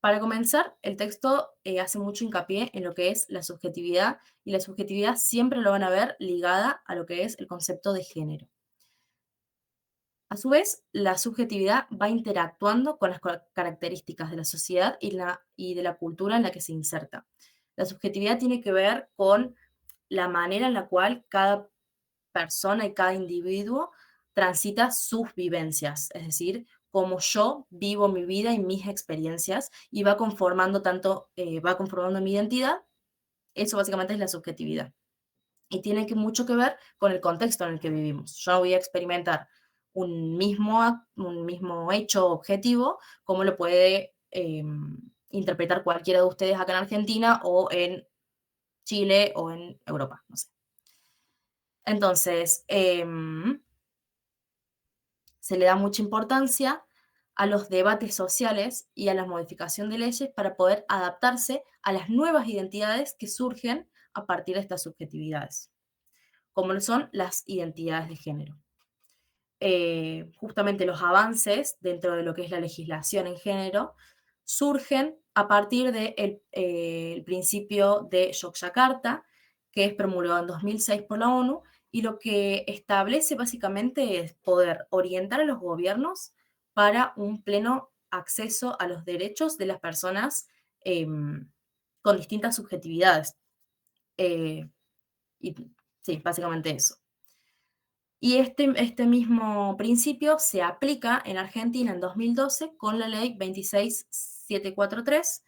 para comenzar, el texto hace mucho hincapié en lo que es la subjetividad, y la subjetividad siempre lo van a ver ligada a lo que es el concepto de género. A su vez, la subjetividad va interactuando con las características de la sociedad y de la cultura en la que se inserta. La subjetividad tiene que ver con la manera en la cual cada persona y cada individuo transita sus vivencias, es decir, cómo yo vivo mi vida y mis experiencias, y va conformando va conformando mi identidad. Eso básicamente es la subjetividad. Y tiene mucho que ver con el contexto en el que vivimos. Yo voy a experimentar un mismo hecho objetivo, como lo puede interpretar cualquiera de ustedes acá en Argentina o en Chile o en Europa, no sé. Entonces, se le da mucha importancia a los debates sociales y a la modificación de leyes para poder adaptarse a las nuevas identidades que surgen a partir de estas subjetividades, como lo son las identidades de género. Justamente los avances dentro de lo que es la legislación en género surgen a partir del el principio de Yogyakarta, que es promulgado en 2006 por la ONU, y lo que establece básicamente es poder orientar a los gobiernos para un pleno acceso a los derechos de las personas con distintas subjetividades. Y sí, básicamente eso. Y este mismo principio se aplica en Argentina en 2012 con la ley 26743,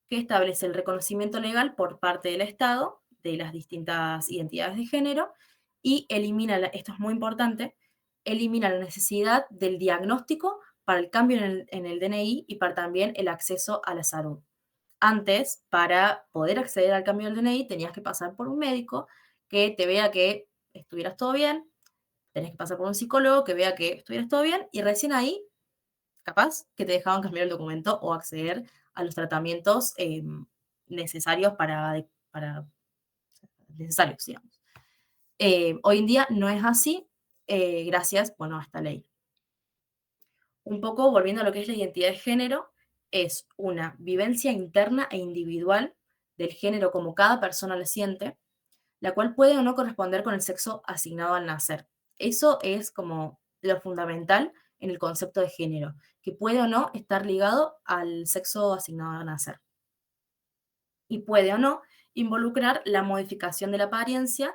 que establece el reconocimiento legal por parte del Estado de las distintas identidades de género y elimina, esto es muy importante, elimina la necesidad del diagnóstico para el cambio en el DNI y para también el acceso a la salud. Antes, para poder acceder al cambio del DNI, tenías que pasar por un médico que te vea que estuvieras todo bien, tenés que pasar por un psicólogo que vea que estuvieras todo bien, y recién ahí, capaz, que te dejaban cambiar el documento o acceder a los tratamientos necesarios para necesarios, digamos. Hoy en día no es así, gracias, bueno, a esta ley. Un poco volviendo a lo que es la identidad de género, es una vivencia interna e individual del género como cada persona lo siente, la cual puede o no corresponder con el sexo asignado al nacer. Eso es como lo fundamental en el concepto de género, que puede o no estar ligado al sexo asignado al nacer. Y puede o no involucrar la modificación de la apariencia,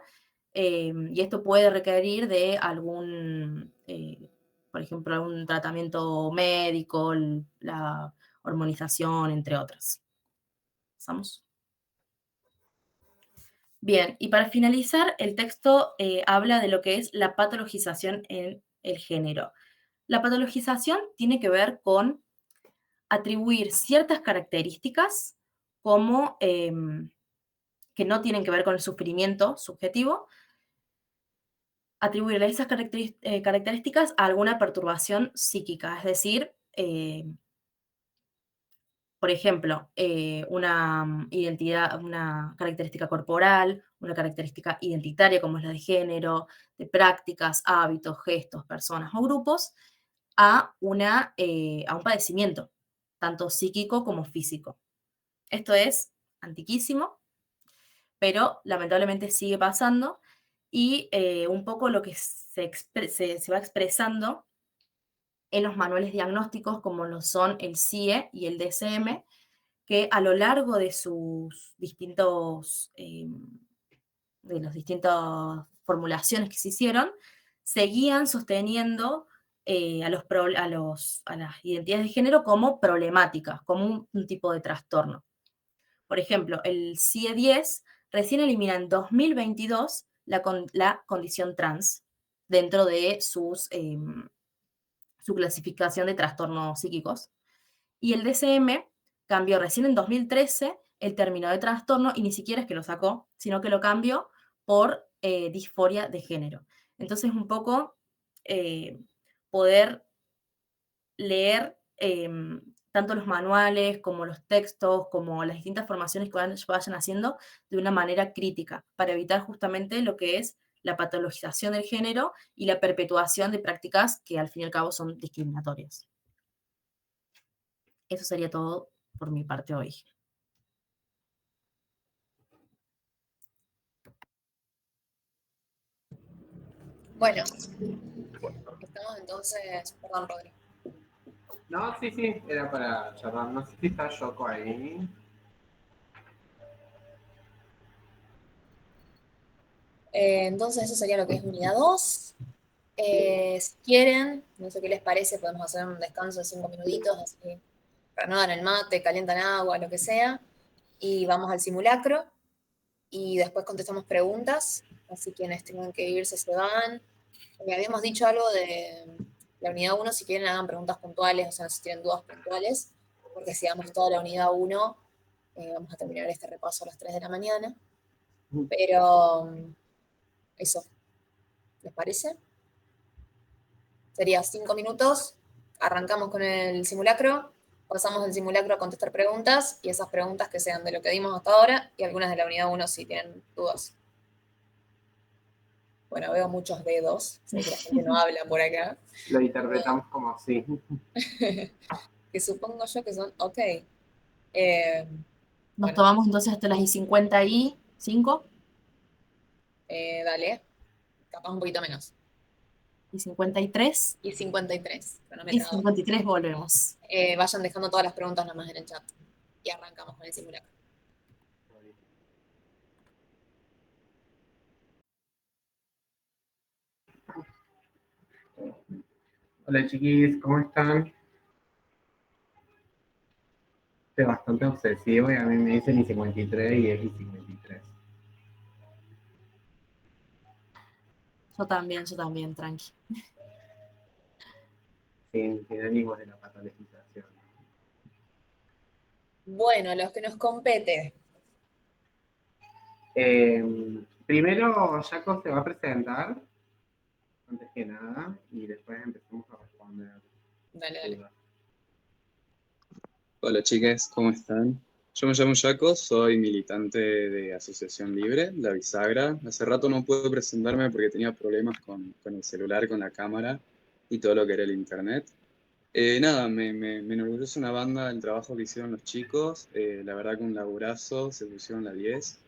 y esto puede requerir de algún, por ejemplo, algún tratamiento médico, la hormonización, entre otras. ¿Pasamos? Bien, y para finalizar, el texto habla de lo que es la patologización en el género. La patologización tiene que ver con atribuir ciertas características como que no tienen que ver con el sufrimiento subjetivo, atribuirle esas características a alguna perturbación psíquica, es decir, por ejemplo, una identidad, una característica corporal, una característica identitaria como es la de género, de prácticas, hábitos, gestos, personas o grupos, a un padecimiento, tanto psíquico como físico. Esto es antiquísimo, pero lamentablemente sigue pasando, y un poco lo que se va expresando en los manuales diagnósticos, como lo son el CIE y el DSM, que a lo largo de sus distintas formulaciones que se hicieron, seguían sosteniendo a las identidades de género como problemáticas, como un tipo de trastorno. Por ejemplo, el CIE-10 recién elimina en 2022 la condición trans dentro de su clasificación de trastornos psíquicos. Y el DSM cambió recién en 2013 el término de trastorno, y ni siquiera es que lo sacó, sino que lo cambió por disforia de género. Entonces, un poco poder leer tanto los manuales como los textos, como las distintas formaciones que vayan haciendo de una manera crítica, para evitar justamente lo que es la patologización del género y la perpetuación de prácticas que al fin y al cabo son discriminatorias. Eso sería todo por mi parte hoy. Bueno, estamos entonces, perdón, Rodri. No, sí, era para charlar. No sé si está Yoko ahí. Entonces eso sería lo que es unidad 2. Si quieren, no sé qué les parece, podemos hacer un descanso de 5 minutitos, así, reanudan el mate, calientan agua, lo que sea, y vamos al simulacro, y después contestamos preguntas, así quienes tengan que irse se van. Habíamos dicho algo de la unidad 1, si quieren hagan preguntas puntuales, o sea, si tienen dudas puntuales, porque si damos toda la unidad 1, vamos a terminar este repaso a las 3 de la mañana. Pero eso, ¿les parece? Sería 5 minutos, arrancamos con el simulacro, pasamos del simulacro a contestar preguntas y esas preguntas que sean de lo que dimos hasta ahora y algunas de la unidad 1 si tienen dudas. Bueno, veo muchos dedos, sé que la gente no habla por acá. Lo interpretamos como así. Que supongo yo que son, ok. Nos Bueno, tomamos entonces hasta las 55 dale, capaz un poquito menos. y 53 Y 53, y cronometrado. 53 volvemos. Vayan dejando todas las preguntas nomás en el chat. Y arrancamos con el simulacro. Hola chiquis, ¿cómo están? Estoy bastante obsesivo y a mí me dicen I53 y es I53. Yo también, tranqui. Sin ánimos de la patologización. Bueno, los que nos compete. Primero, Jaco se va a presentar, antes que nada, y después empezamos a responder Dale. dudas. Hola chicas, ¿cómo están? Yo me llamo Jaco, soy militante de Asociación Libre, la Bisagra. Hace rato no pude presentarme porque tenía problemas con el celular, con la cámara y todo lo que era el internet. Nada, me enorgullece una banda el trabajo que hicieron los chicos, la verdad que un laburazo, se pusieron la 10.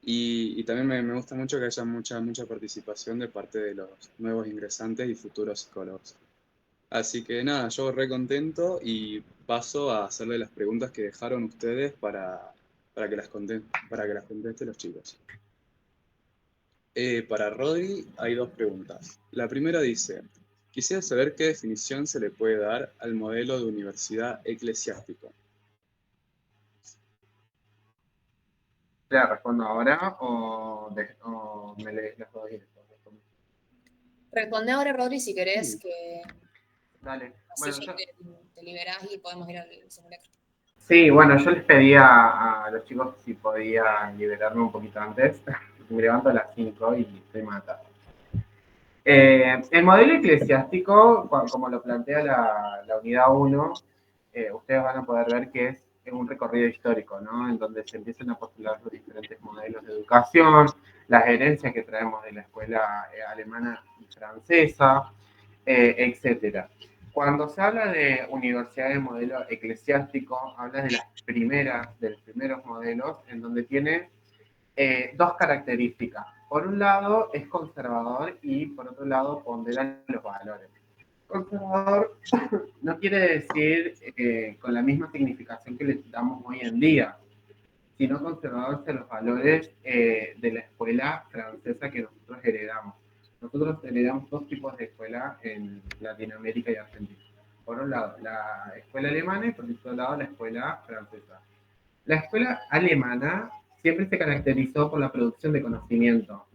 Y también me gusta mucho que haya mucha participación de parte de los nuevos ingresantes y futuros psicólogos. Así que nada, yo re contento y paso a hacerle las preguntas que dejaron ustedes para que las conteste los chicos. Para Rodri hay dos preguntas. La primera dice, quisiera saber qué definición se le puede dar al modelo de universidad eclesiástico. ¿La respondo ahora o me lees las dos y después respondo? Responde ahora, Rodri, si querés, que Dale. así Bueno, ya te liberás y podemos ir al simulacro. sí, bueno, yo les pedí a los chicos si podían liberarme un poquito antes. Me levanto a las 5 y estoy matado. El modelo eclesiástico, como lo plantea la unidad 1, ustedes van a poder ver que es un recorrido histórico, ¿no? En donde se empiezan a postular los diferentes modelos de educación, las herencias que traemos de la escuela alemana y francesa, etcétera. Cuando se habla de universidad de modelo eclesiástico, habla de de los primeros modelos, en donde tiene dos características. Por un lado es conservador y por otro lado pondera los valores. Conservador no quiere decir con la misma significación que le damos hoy en día, sino conservador de los valores de la escuela francesa que nosotros heredamos. Nosotros heredamos dos tipos de escuela en Latinoamérica y Argentina. Por un lado, la escuela alemana y por otro lado, la escuela francesa. La escuela alemana siempre se caracterizó por la producción de conocimiento.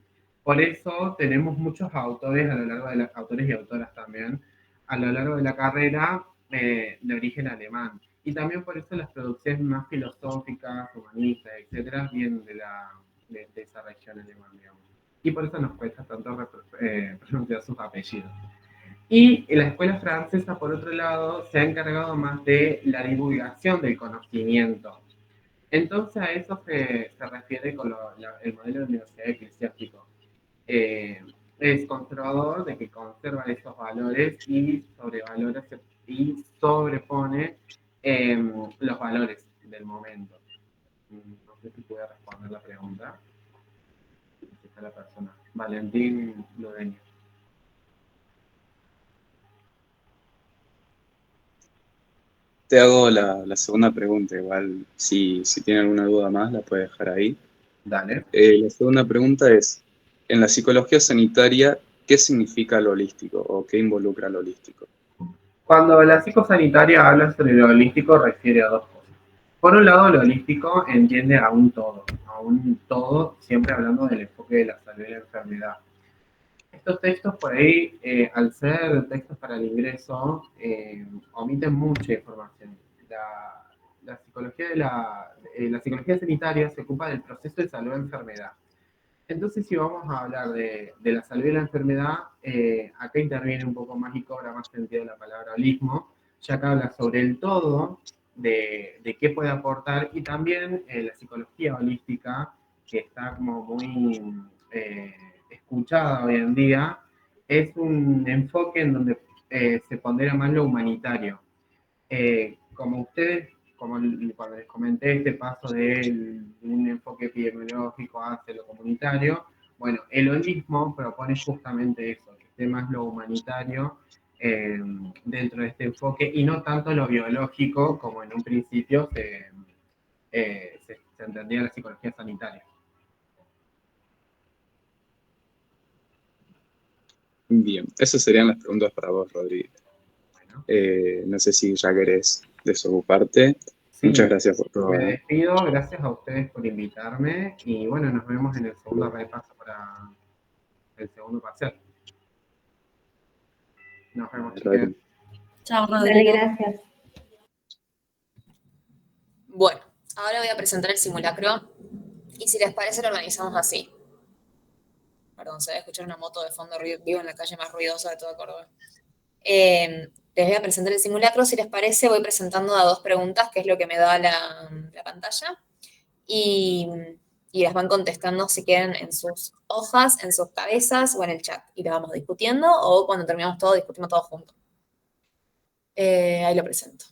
Por eso tenemos muchos autores a lo largo de autores y autoras también a lo largo de la carrera de origen alemán. Y también por eso las producciones más filosóficas, humanistas, etcétera, vienen de esa región alemana, digamos. y por eso nos cuesta tanto pronunciar sus apellidos. Y la escuela francesa, por otro lado, se ha encargado más de la divulgación del conocimiento. Entonces a eso se refiere con el modelo de universidad eclesiástico. Es conservador de que conserva esos valores y sobrevalora y sobrepone los valores del momento. No sé si pude responder la pregunta. Aquí está la persona. Valentín Ludeño. Te hago la segunda pregunta, igual si tiene alguna duda más la puede dejar ahí. Dale. La segunda pregunta es, en la psicología sanitaria, ¿qué significa lo holístico o qué involucra lo holístico? Cuando la psicosanitaria habla sobre lo holístico, refiere a dos cosas. Por un lado, lo holístico entiende a un todo, siempre hablando del enfoque de la salud y la enfermedad. Estos textos por ahí, al ser textos para el ingreso, omiten mucha información. La psicología la psicología sanitaria se ocupa del proceso de salud-enfermedad. Entonces, si vamos a hablar de la salud y la enfermedad, acá interviene un poco más y cobra más sentido la palabra holismo, ya que habla sobre el todo, de qué puede aportar, y también la psicología holística, que está como muy escuchada hoy en día, es un enfoque en donde se pondera más lo humanitario. Como ustedes, cuando les comenté este paso de un enfoque epidemiológico hacia lo comunitario, bueno, el holismo propone justamente eso, que esté más lo humanitario dentro de este enfoque y no tanto lo biológico como en un principio se entendía en la psicología sanitaria. Bien, esas serían las preguntas para vos, Rodríguez. Bueno, No sé si ya querés desocuparte. sí, Muchas gracias por todo. me despido, gracias a ustedes por invitarme y bueno, nos vemos en el segundo repaso para el segundo parcial. Nos vemos, chicas. Chao, Dale, Rodrigo. gracias. Bueno, ahora voy a presentar el simulacro y si les parece lo organizamos así. Perdón, se va a escuchar una moto de fondo, vivo en la calle más ruidosa de toda Córdoba. Les voy a presentar el simulacro, si les parece voy presentando a 2 preguntas, que es lo que me da la pantalla, y las van contestando si quieren en sus hojas, en sus cabezas o en el chat, y las vamos discutiendo, o cuando terminamos todo, discutimos todo juntos. Ahí lo presento.